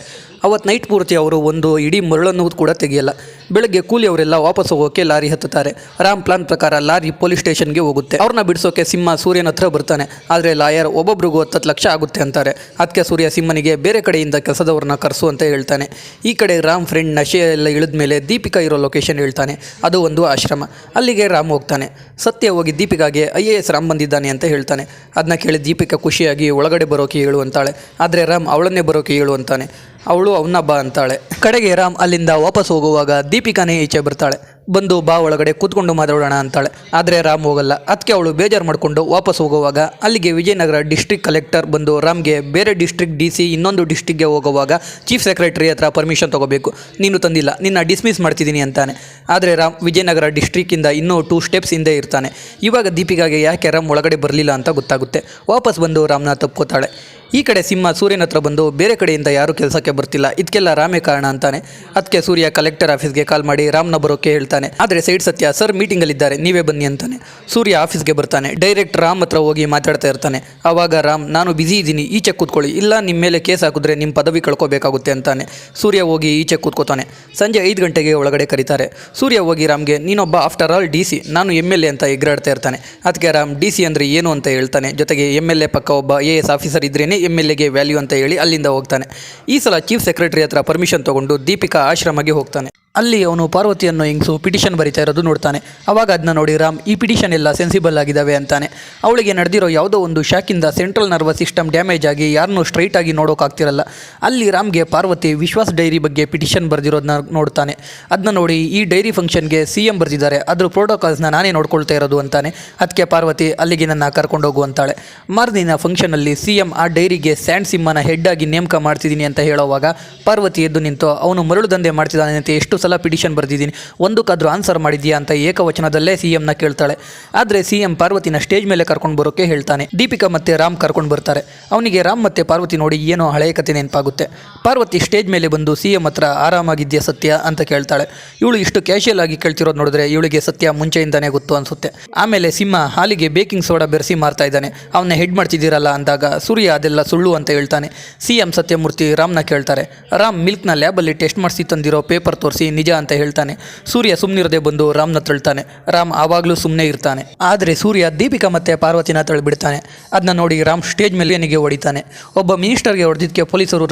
[SPEAKER 1] ಅವತ್ತು ನೈಟ್ ಪೂರ್ತಿ ಅವರು ಒಂದು ಇಡೀ ಮರಳನ್ನು ಕೂಡ ತೆಗೆಯಲ್ಲ. ಬೆಳಗ್ಗೆ ಕೂಲಿಯವರೆಲ್ಲ ವಾಪಸ್ ಹೋಗೋಕ್ಕೆ ಲಾರಿ ಹತ್ತುತ್ತಾರೆ. ರಾಮ್ ಪ್ಲಾನ್ ಪ್ರಕಾರ ಲಾರಿ ಪೊಲೀಸ್ ಸ್ಟೇಷನ್ಗೆ ಹೋಗುತ್ತೆ. ಅವ್ರನ್ನ ಬಿಡಿಸೋಕೆ ಸಿಂಹ ಸೂರ್ಯನ ಹತ್ರ ಬರ್ತಾನೆ. ಆದರೆ ಲಾಯರ್ ಒಬ್ಬೊಬ್ರಿಗೂ 10 ಲಕ್ಷ ಆಗುತ್ತೆ ಅಂತಾರೆ. ಅದಕ್ಕೆ ಸೂರ್ಯ ಸಿಂಹನಿಗೆ ಬೇರೆ ಕಡೆಯಿಂದ ಕೆಲಸದವ್ರನ್ನ ಕರೆಸು ಅಂತ ಹೇಳ್ತಾನೆ. ಈ ಕಡೆ ರಾಮ್ ಫ್ರೆಂಡ್ ನಶೆ ಎಲ್ಲ ಇಳಿದ ಮೇಲೆ ದೀಪಿಕಾ ಇರೋ ಲೊಕೇಶನ್ ಹೇಳ್ತಾನೆ. ಅದು ಒಂದು ಆಶ್ರಮ. ಅಲ್ಲಿಗೆ ರಾಮ್ ಹೋಗ್ತಾನೆ. ಸತ್ಯ ಹೋಗಿ ದೀಪಿಕಾಗೆ IAS ರಾಮ್ ಬಂದಿದ್ದಾನೆ ಅಂತ ಹೇಳ್ತಾನೆ. ಅದನ್ನ ಕೇಳಿ ದೀಪಿಕಾ ಖುಷಿಯಾಗಿ ಒಳಗಡೆ ಬರೋಕೆ ಹೇಳು ಅಂತಾಳೆ. ಆದರೆ ರಾಮ್ ಅವಳನ್ನೇ ಬರೋಕೆ ಹೇಳು ಅಂತಾನೆ. ಅವಳು ಅವನ್ನ ಬಾ ಅಂತಾಳೆ. ಕಡೆಗೆ ರಾಮ್ ಅಲ್ಲಿಂದ ವಾಪಸ್ ಹೋಗುವಾಗ ದೀಪಿಕಾನೇ ಈಚೆ ಬರ್ತಾಳೆ. ಬಂದು ಬಾ ಒಳಗಡೆ ಕೂತ್ಕೊಂಡು ಮಾತಾಡೋಣ ಅಂತಾಳೆ. ಆದರೆ ರಾಮ್ ಹೋಗಲ್ಲ. ಅದಕ್ಕೆ ಅವಳು ಬೇಜಾರು ಮಾಡಿಕೊಂಡು ವಾಪಸ್ ಹೋಗುವಾಗ ಅಲ್ಲಿಗೆ ವಿಜಯನಗರ ಡಿಸ್ಟ್ರಿಕ್ಟ್ ಕಲೆಕ್ಟರ್ ಬಂದು ರಾಮ್ಗೆ ಬೇರೆ ಡಿಸ್ಟ್ರಿಕ್ಟ್ DC ಇನ್ನೊಂದು ಡಿಸ್ಟ್ರಿಕ್ಗೆ ಹೋಗುವಾಗ ಚೀಫ್ ಸೆಕ್ರೆಟರಿ ಹತ್ರ ಪರ್ಮಿಷನ್ ತೊಗೋಬೇಕು, ನೀನು ತಂದಿಲ್ಲ, ನಿನ್ನ ಡಿಸ್ಮಿಸ್ ಮಾಡ್ತಿದ್ದೀನಿ ಅಂತಾನೆ. ಆದರೆ ರಾಮ್ ವಿಜಯನಗರ ಡಿಸ್ಟ್ರಿಕ್ಕಿಂದ ಇನ್ನೂ 2 ಸ್ಟೆಪ್ಸ್ ಹಿಂದೆ ಇರ್ತಾನೆ. ಇವಾಗ ದೀಪಿಕಾಗೆ ಯಾಕೆ ರಾಮ್ ಒಳಗಡೆ ಬರಲಿಲ್ಲ ಅಂತ ಗೊತ್ತಾಗುತ್ತೆ. ವಾಪಸ್ ಬಂದು ರಾಮ್ನ ತಪ್ಕೋತಾಳೆ. ಈ ಕಡೆ ಸಿಂಹ ಸೂರ್ಯನ ಹತ್ರ ಬಂದು ಬೇರೆ ಕಡೆಯಿಂದ ಯಾರೂ ಕೆಲಸಕ್ಕೆ ಬರ್ತಿಲ್ಲ, ಇದಕ್ಕೆಲ್ಲ ರಾಮೇ ಕಾರಣ ಅಂತಾನೆ. ಅದಕ್ಕೆ ಸೂರ್ಯ ಕಲೆಕ್ಟರ್ ಆಫೀಸ್ಗೆ ಕಾಲ್ ಮಾಡಿ ರಾಮ್ನ ಬರೋಕ್ಕೆ ಹೇಳ್ತಾನೆ. ಆದರೆ ಸೈಡ್ ಸತ್ಯ ಸರ್ ಮೀಟಿಂಗಲ್ಲಿದ್ದಾರೆ, ನೀವೇ ಬನ್ನಿ ಅಂತಾನೆ. ಸೂರ್ಯ ಆಫೀಸ್ಗೆ ಬರ್ತಾನೆ. ಡೈರೆಕ್ಟ್ ರಾಮ್ ಹತ್ರ ಹೋಗಿ ಮಾತಾಡ್ತಾ ಇರ್ತಾನೆ. ಆವಾಗ ರಾಮ್ ನಾನು ಬ್ಯುಸಿ ಇದ್ದೀನಿ, ಈಚೆ ಕೂತ್ಕೊಳ್ಳಿ, ಇಲ್ಲ ನಿಮ್ಮ ಮೇಲೆ ಕೇಸ್ ಹಾಕಿದ್ರೆ ನಿಮ್ಮ ಪದವಿ ಕಳ್ಕೋಬೇಕಾಗುತ್ತೆ ಅಂತಾನೆ. ಸೂರ್ಯ ಹೋಗಿ ಈಚೆ ಕೂತ್ಕೋತಾನೆ. ಸಂಜೆ 5 ಗಂಟೆಗೆ ಒಳಗಡೆ ಕರೀತಾರೆ. ಸೂರ್ಯ ಹೋಗಿ ರಾಮ್ಗೆ ನೀನೊಬ್ಬ ಆಫ್ಟರ್ ಆಲ್ DC, ನಾನು MLA ಅಂತ ಎಗರಾಡ್ತಾ ಇರ್ತಾನೆ. ಅದಕ್ಕೆ ರಾಮ್ DC ಅಂದರೆ ಏನು ಅಂತ ಹೇಳ್ತಾನೆ. ಜೊತೆಗೆ MLA ಪಕ್ಕ ಒಬ್ಬ AS ಆಫೀಸರ್ ಇದ್ರೇನೆ MLAಗೆ ವ್ಯಾಲ್ಯೂ ಅಂತ ಹೇಳಿ ಅಲ್ಲಿಂದ ಹೋಗ್ತಾನೆ. ಈ ಸಲ ಚೀಫ್ ಸೆಕ್ರೆಟರಿ ಹತ್ರ ಪರ್ಮಿಷನ್ ತಗೊಂಡು ದೀಪಿಕಾ ಆಶ್ರಮಕ್ಕೆ ಹೋಗ್ತಾನೆ. ಅಲ್ಲಿ ಅವನು ಪಾರ್ವತಿಯನ್ನು ಹೆಂಗಸು ಪಿಟಿಷನ್ ಬರಿತಾ ಇರೋದು ನೋಡ್ತಾನೆ. ಅವಾಗ ಅದನ್ನ ನೋಡಿ ರಾಮ್ ಈ ಪಿಟಿಷನ್ ಎಲ್ಲ ಸೆನ್ಸಿಬಲ್ ಆಗಿದ್ದಾವೆ ಅಂತಾನೆ. ಅವಳಿಗೆ ನಡೆದಿರೋ ಯಾವುದೋ ಒಂದು ಶಾಕಿಂದ ಸೆಂಟ್ರಲ್ ನರ್ವಸ್ ಸಿಸ್ಟಮ್ ಡ್ಯಾಮೇಜ್ ಆಗಿ ಯಾರನ್ನೂ ಸ್ಟ್ರೈಟ್ ಆಗಿ ನೋಡೋಕ್ಕಾಗ್ತಿರಲ್ಲ. ಅಲ್ಲಿ ರಾಮ್ಗೆ ಪಾರ್ವತಿ ವಿಶ್ವಾಸ್ ಡೈರಿ ಬಗ್ಗೆ ಪಿಟಿಷನ್ ಬರೆದಿರೋದನ್ನ ನೋಡ್ತಾನೆ. ಅದನ್ನ ನೋಡಿ ಈ ಡೈರಿ ಫಂಕ್ಷನ್ಗೆ CM ಬರೆದಿದ್ದಾರೆ, ಅದ್ರ ಪ್ರೋಟೋಕಾಲ್ಸ್ನ ನಾನೇ ನೋಡ್ಕೊಳ್ತಾ ಇರೋದು ಅಂತಾನೆ. ಅದಕ್ಕೆ ಪಾರ್ವತಿ ಅಲ್ಲಿಗೆ ನನ್ನ ಕರ್ಕೊಂಡೋಗು ಅಂತಾಳೆ. ಮಾರ್ದಿನ ಫಂಕ್ಷನಲ್ಲಿ CM ಆ ಡೈರಿಗೆ ಸ್ಯಾಂಡ್ ಸಿಂಹನ ಹೆಡ್ ಆಗಿ ನೇಮಕ ಮಾಡ್ತಿದ್ದೀನಿ ಅಂತ ಹೇಳೋವಾಗ ಪಾರ್ವತಿ ಎದ್ದು ನಿಂತು ಅವನು ಮರಳು ದಂಧೆ ಮಾಡ್ತಿದ್ದಾನೆ ಅಂತ ಎಷ್ಟು ಸಲ ಪಿಟಿಷನ್ ಬರೆದಿದ್ದೀನಿ, ಒಂದಕ್ಕಾದ್ರೂ ಆನ್ಸರ್ ಮಾಡಿದ್ಯಾ ಅಂತ ಏಕವಚನದಲ್ಲೇ CMನ ಕೇಳ್ತಾಳೆ. ಆದರೆ CM ಪಾರ್ವತಿನ ಸ್ಟೇಜ್ ಮೇಲೆ ಕರ್ಕೊಂಡು ಬರೋಕೆ ಹೇಳ್ತಾನೆ. ದೀಪಿಕಾ ಮತ್ತೆ ರಾಮ್ ಕರ್ಕೊಂಡು ಬರ್ತಾರೆ. ಅವನಿಗೆ ರಾಮ್ ಮತ್ತೆ ಪಾರ್ವತಿ ನೋಡಿ ಏನೋ ಹಳೆಯ ಕತೆ ನೆನಪಾಗುತ್ತೆ. ಪಾರ್ವತಿ ಸ್ಟೇಜ್ ಮೇಲೆ ಬಂದು CM ಹತ್ರ ಆರಾಮಾಗಿದ್ಯಾ ಸತ್ಯ ಅಂತ ಕೇಳ್ತಾಳೆ. ಇವಳು ಇಷ್ಟು ಕ್ಯಾಶುಯಲ್ ಆಗಿ ಕೇಳ್ತಿರೋದು ನೋಡಿದ್ರೆ ಇವಳಿಗೆ ಸತ್ಯ ಮುಂಚೆಯಿಂದಾನೇ ಗೊತ್ತು ಅನ್ಸುತ್ತೆ. ಆಮೇಲೆ ಸಿಂಹ ಹಾಲಿಗೆ ಬೇಕಿಂಗ್ ಸೋಡಾ ಬೆರೆಸಿ ಮಾರ್ತಾ ಇದ್ದಾನೆ, ಅವನ್ನ ಹೆಡ್ ಮಾಡ್ತಿದ್ದೀರಲ್ಲ ಅಂದಾಗ ಸೂರ್ಯ ಅದೆಲ್ಲ ಸುಳ್ಳು ಅಂತ ಹೇಳ್ತಾನೆ. CM ಸತ್ಯಮೂರ್ತಿ ರಾಮ್ನ ಕೇಳ್ತಾರೆ. ರಾಮ್ ಮಿಲ್ಕ್ನ ಲ್ಯಾಬಲ್ಲಿ ಟೆಸ್ಟ್ ಮಾಡಿಸಿ ತಂದಿರೋ ಪೇಪರ್ ತೋರಿಸಿ ನಿಜ ಅಂತ ಹೇಳ್ತಾನೆ. ಸೂರ್ಯ ಸುಮ್ಮನಿರದೆ ಬಂದು ರಾಮ್ನ ತಳ್ತಾನೆ. ರಾಮ್ ಆವಾಗಲೂ ಸುಮ್ಮನೆ ಇರ್ತಾನೆ. ಆದರೆ ಸೂರ್ಯ ದೀಪಿಕಾ ಮತ್ತೆ ಪಾರ್ವತಿನ ತಳ್ಳಿಬಿಡ್ತಾನೆ. ಅದನ್ನ ನೋಡಿ ರಾಮ್ ಸ್ಟೇಜ್ ಮೇಲೆ ಏನಿಗೆ ಹೊಡಿತಾನೆ. ಒಬ್ಬ ಮಿನಿಸ್ಟರ್ಗೆ ಹೊಡೆದಿದ್ದಕ್ಕೆ ಪೊಲೀಸರು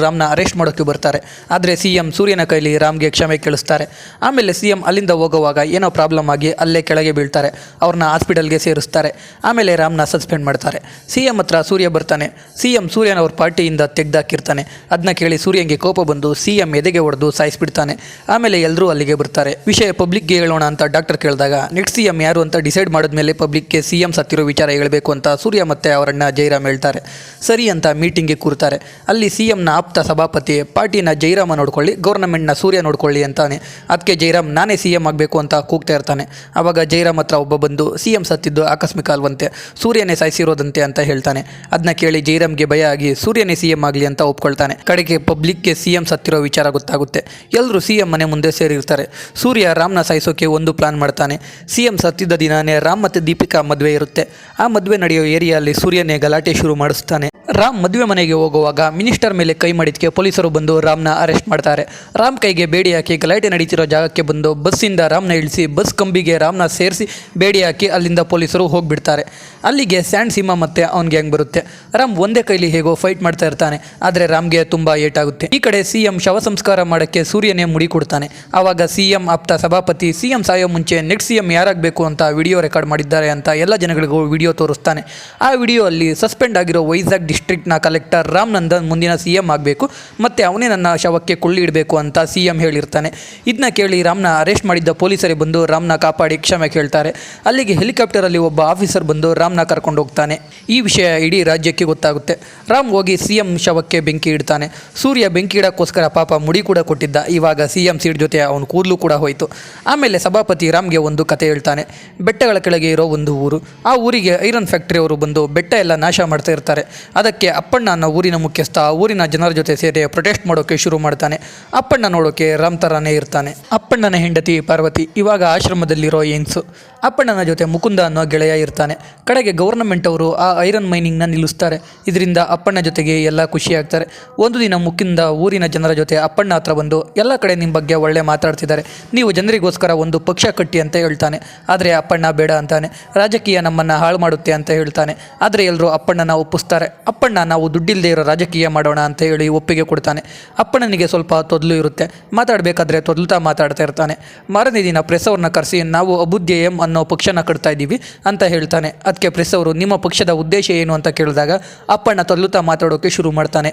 [SPEAKER 1] ರಾಮ್ನ ಅರೆಸ್ಟ್ ಮಾಡೋಕ್ಕೆ ಬರ್ತಾರೆ. ಆದರೆ CM ಸೂರ್ಯನ ಕೈಲಿ ರಾಮ್ಗೆ ಕ್ಷಮೆ ಕೇಳಿಸ್ತಾರೆ. ಆಮೇಲೆ CM ಅಲ್ಲಿಂದ ಹೋಗುವಾಗ ಏನೋ ಪ್ರಾಬ್ಲಮ್ ಆಗಿ ಅಲ್ಲೇ ಕೆಳಗೆ ಬೀಳ್ತಾರೆ. ಅವ್ರನ್ನ ಹಾಸ್ಪಿಟಲ್ಗೆ ಸೇರಿಸ್ತಾರೆ. ಆಮೇಲೆ ರಾಮ್ನ ಸಸ್ಪೆಂಡ್ ಮಾಡ್ತಾರೆ. CM ಹತ್ರ ಸೂರ್ಯ ಬರ್ತಾನೆ. CM ಸೂರ್ಯನ ಅವ್ರ ಪಾರ್ಟಿಯಿಂದ ತೆಗೆದಾಕಿರ್ತಾನೆ. ಅದನ್ನ ಕೇಳಿ ಸೂರ್ಯಂಗೆ ಕೋಪ ಬಂದು CM ಎದೆಗೆ ಹೊಡೆದು ಸಾಯಿಸ್ಬಿಡ್ತಾನೆ. ಆಮೇಲೆ ಎಲ್ಲರೂ ಅಲ್ಲಿಗೆ ಬರ್ತಾರೆ. ವಿಷಯ ಪಬ್ಲಿಕ್ಗೆ ಹೇಳೋಣ ಅಂತ ಡಾಕ್ಟರ್ ಕೇಳಿದಾಗ ನೆಕ್ಸ್ಟ್ CM ಯಾರು ಅಂತ ಡಿಸೈಡ್ ಮಾಡಿದ್ಮೇಲೆ ಪಬ್ಲಿಕ್ಗೆ CM ಸತ್ತಿರೋ ವಿಚಾರ ಹೇಳಬೇಕು ಅಂತ ಸೂರ್ಯ ಮತ್ತೆ ಅವರನ್ನ ಜೈರಾಮ್ ಹೇಳ್ತಾರೆ. ಸರಿ ಅಂತ ಮೀಟಿಂಗ್ಗೆ ಕೂರ್ತಾರೆ. ಅಲ್ಲಿ CMನ ಆಪ್ತ ಸಭಾಪತಿ ಪಾರ್ಟಿನ ಜೈರಾಮ ನೋಡ್ಕೊಳ್ಳಿ, ಗೌರ್ನಮೆಂಟ್ನ ಸೂರ್ಯ ನೋಡ್ಕೊಳ್ಳಿ ಅಂತಾನೆ. ಅದಕ್ಕೆ ಜೈರಾಮ್ ನಾನೇ CM ಆಗಬೇಕು ಅಂತ ಕೂಗ್ತಾ ಇರ್ತಾನೆ. ಆವಾಗ ಜೈರಾಮ್ ಹತ್ರ ಒಬ್ಬ ಬಂದು CM ಸತ್ತಿದ್ದು ಆಕಸ್ಮಿಕ ಅಲ್ವಂತೆ, ಸೂರ್ಯನೇ ಸಾಯಿಸಿರೋದಂತೆ ಅಂತ ಹೇಳ್ತಾನೆ. ಅದನ್ನ ಕೇಳಿ ಜೈರಾಮ್ಗೆ ಭಯ ಆಗಿ ಸೂರ್ಯನೇ CM ಆಗಲಿ ಅಂತ ಒಪ್ಕೊಳ್ತಾನೆ. ಕಡೆಗೆ ಪಬ್ಲಿಕ್ಗೆ CM ಸತ್ತಿರೋ ವಿಚಾರ ಗೊತ್ತಾಗುತ್ತೆ. ಎಲ್ಲರೂ CM ಮನೆ ಮುಂದೆ ಸೇರಿರ್ತಾರೆ. ಸೂರ್ಯ ರಾಮ್ನ ಸಾಯಿಸೋಕೆ ಒಂದು ಪ್ಲಾನ್ ಮಾಡ್ತಾನೆ. CM ಸತ್ತಿದ್ದ ದಿನಾನೇ ರಾಮ್ ಮತ್ತು ದೀಪಿಕಾ ಮದುವೆ ಇರುತ್ತೆ. ಆ ಮದುವೆ ನಡೆಯೋ ಏರಿಯಾದಲ್ಲಿ ಸೂರ್ಯನೇ ಗಲಾಟೆ ಶುರು ಮಾಡಿಸ್ತಾನೆ. ರಾಮ್ ಮದುವೆ ಮನೆಗೆ ಹೋಗುವಾಗ ಮಿನಿಸ್ಟರ್ ಮೇಲೆ ಕೈ ಮಾಡಿದ್ದಕ್ಕೆ ಪೊಲೀಸರು ಬಂದು ರಾಮ್ನ ಅರೆಸ್ಟ್ ಮಾಡ್ತಾರೆ. ರಾಮ್ ಕೈಗೆ ಬೇಡಿ ಹಾಕಿ ಗಲಾಟೆ ನಡೀತಿರೋ ಜಾಗಕ್ಕೆ ಬಂದು ಬಸ್ಸಿಂದ ರಾಮ್ನ ಇಳಿಸಿ ಬಸ್ ಕಂಬಿಗೆ ರಾಮ್ನ ಸೇರಿಸಿ ಬೇಡಿ ಹಾಕಿ ಅಲ್ಲಿಂದ ಪೊಲೀಸರು ಹೋಗ್ಬಿಡ್ತಾರೆ. ಅಲ್ಲಿಗೆ ಸ್ಯಾಂಡ್ ಸಿಂಹ ಮತ್ತೆ ಅವನ ಗ್ಯಾಂಗ್ ಬರುತ್ತೆ. ರಾಮ್ ಒಂದೇ ಕೈಲಿ ಹೇಗೋ ಫೈಟ್ ಮಾಡ್ತಾ ಇರ್ತಾನೆ. ಆದರೆ ರಾಮ್ಗೆ ತುಂಬಾ ಏಟಾಗುತ್ತೆ. ಈ ಕಡೆ CM ಶವ ಸಂಸ್ಕಾರ ಮಾಡೋಕ್ಕೆ ಸೂರ್ಯನೇ ಮುಡಿ ಕೊಡ್ತಾನೆ. ಆವಾಗ CM ಆಪ್ತ ಸಭಾಪತಿ CM ಸಾಯೋ ಮುಂಚೆ ನೆಕ್ಸ್ಟ್ CM ಯಾರಾಗಬೇಕು ಅಂತ ವಿಡಿಯೋ ರೆಕಾರ್ಡ್ ಮಾಡಿದ್ದಾರೆ ಅಂತ ಎಲ್ಲ ಜನಗಳಿಗೂ ವಿಡಿಯೋ ತೋರಿಸ್ತಾನೆ. ಆ ವಿಡಿಯೋ ಅಲ್ಲಿ ಸಸ್ಪೆಂಡ್ ಆಗಿರೋ ವೈಜಾಗ್ ಡಿಸ್ಟ್ರಿಕ್ಟ್ನ ಕಲೆಕ್ಟರ್ ರಾಮ್ ನಂದನ್ ಮುಂದಿನ CM ಆಗಬೇಕು, ಮತ್ತೆ ಅವನೇ ನನ್ನ ಶವಕ್ಕೆ ಕೊಳ್ಳಿ ಇಡಬೇಕು ಅಂತ CM ಹೇಳಿರ್ತಾನೆ. ಇದನ್ನ ಕೇಳಿ ರಾಮ್ನ ಅರೆಸ್ಟ್ ಮಾಡಿದ್ದ ಪೊಲೀಸರೇ ಬಂದು ರಾಮ್ನ ಕಾಪಾಡಿ ಕ್ಷಮೆ ಕೇಳ್ತಾರೆ. ಅಲ್ಲಿಗೆ ಹೆಲಿಕಾಪ್ಟರಲ್ಲಿ ಒಬ್ಬ ಆಫೀಸರ್ ಬಂದು ರಾಮ್ನ ಕರ್ಕೊಂಡು ಹೋಗ್ತಾನೆ. ಈ ವಿಷಯ ಇಡೀ ರಾಜ್ಯಕ್ಕೆ ಗೊತ್ತಾಗುತ್ತೆ. ರಾಮ್ ಹೋಗಿ CM ಶವಕ್ಕೆ ಬೆಂಕಿ ಇಡ್ತಾನೆ. ಸೂರ್ಯ ಬೆಂಕಿ ಇಡೋಕ್ಕೋಸ್ಕರ ಪಾಪ ಮುಡಿ ಕೂಡ ಕೊಟ್ಟಿದ್ದ. ಇವಾಗ CM ಸೀಟ್ ಜೊತೆ ಅವನ ಕೂದಲು ಕೂಡ ಹೋಯಿತು. ಆಮೇಲೆ ಸಭಾಪತಿ ರಾಮ್ಗೆ ಒಂದು ಕತೆ ಹೇಳ್ತಾನೆ. ಬೆಟ್ಟಗಳ ಕೆಳಗೆ ಇರೋ ಒಂದು ಊರು, ಆ ಊರಿಗೆ ಐರನ್ ಫ್ಯಾಕ್ಟ್ರಿಯವರು ಬಂದು ಬೆಟ್ಟ ಎಲ್ಲ ನಾಶ ಮಾಡ್ತಾ ಇರ್ತಾರೆ. ಅದಕ್ಕೆ ಅಪ್ಪಣ್ಣ ಅನ್ನೋ ಊರಿನ ಮುಖ್ಯಸ್ಥ ಆ ಊರಿನ ಜನರ ಜೊತೆ ಸೇರಿ ಪ್ರೊಟೆಸ್ಟ್ ಮಾಡೋಕೆ ಶುರು ಮಾಡ್ತಾನೆ. ಅಪ್ಪಣ್ಣ ನೋಡೋಕೆ ರಾಮ್ ಥರಾನೇ ಇರ್ತಾನೆ. ಅಪ್ಪಣ್ಣನ ಹೆಂಡತಿ ಪಾರ್ವತಿ ಇವಾಗ ಆಶ್ರಮದಲ್ಲಿರೋ ಏನ್ಸು. ಅಪ್ಪಣ್ಣನ ಜೊತೆ ಮುಕುಂದ ಅನ್ನೋ ಗೆಳೆಯ ಇರ್ತಾನೆ. ಕಡೆಗೆ ಗೌರ್ನಮೆಂಟ್ ಅವರು ಆ ಐರನ್ ಮೈನಿಂಗ್ನ ನಿಲ್ಲಿಸ್ತಾರೆ. ಇದರಿಂದ ಅಪ್ಪಣ್ಣ ಜೊತೆಗೆ ಎಲ್ಲ ಖುಷಿ ಆಗ್ತಾರೆ. ಒಂದು ದಿನ ಮುಕುಂದ ಊರಿನ ಜನರ ಜೊತೆ ಅಪ್ಪಣ್ಣ ಹತ್ರ ಬಂದು ಎಲ್ಲ ಕಡೆ ನಿಮ್ಮ ಬಗ್ಗೆ ಒಳ್ಳೆ ಮಾತಾಡ್ತಿದ್ದಾರೆ, ನೀವು ಜನರಿಗೋಸ್ಕರ ಒಂದು ಪಕ್ಷ ಕಟ್ಟಿ ಅಂತ ಹೇಳ್ತಾನೆ. ಆದರೆ ಅಪ್ಪಣ್ಣ ಬೇಡ ಅಂತಾನೆ. ರಾಜಕೀಯ ನಮ್ಮನ್ನು ಹಾಳು ಮಾಡುತ್ತೆ ಅಂತ ಹೇಳ್ತಾನೆ. ಆದರೆ ಎಲ್ಲರೂ ಅಪ್ಪಣ್ಣನ ಒಪ್ಪಿಸ್ತಾರೆ. ಅಪ್ಪಣ್ಣ ನಾವು ದುಡ್ಡಿಲ್ಲದೆ ಇರೋ ರಾಜಕೀಯ ಮಾಡೋಣ ಅಂತ ಹೇಳಿ ಒಪ್ಪಿಗೆ ಕೊಡ್ತಾನೆ. ಅಪ್ಪಣ್ಣನಿಗೆ ಸ್ವಲ್ಪ ತೊದಲು ಇರುತ್ತೆ. ಮಾತಾಡಬೇಕಾದ್ರೆ ತೊದಲ್ತಾ ಮಾತಾಡ್ತಾ ಇರ್ತಾನೆ. ಮಾರನೇ ದಿನ ಪ್ರೆಸ್ ಅವ್ರನ್ನ ಕರೆಸಿ ನಾವು ಅಬುದ್ಯ ಅನ್ನೋ ಪಕ್ಷನ ಕಟ್ತಾ ಇದ್ದೀವಿ ಅಂತ ಹೇಳ್ತಾನೆ. ಅದಕ್ಕೆ ಪ್ರೆಸ್ ಅವರು ನಿಮ್ಮ ಪಕ್ಷದ ಉದ್ದೇಶ ಏನು ಅಂತ ಕೇಳಿದಾಗ ಅಪ್ಪಣ್ಣ ತೊದಲುತ್ತಾ ಮಾತಾಡೋಕೆ ಶುರು ಮಾಡ್ತಾನೆ.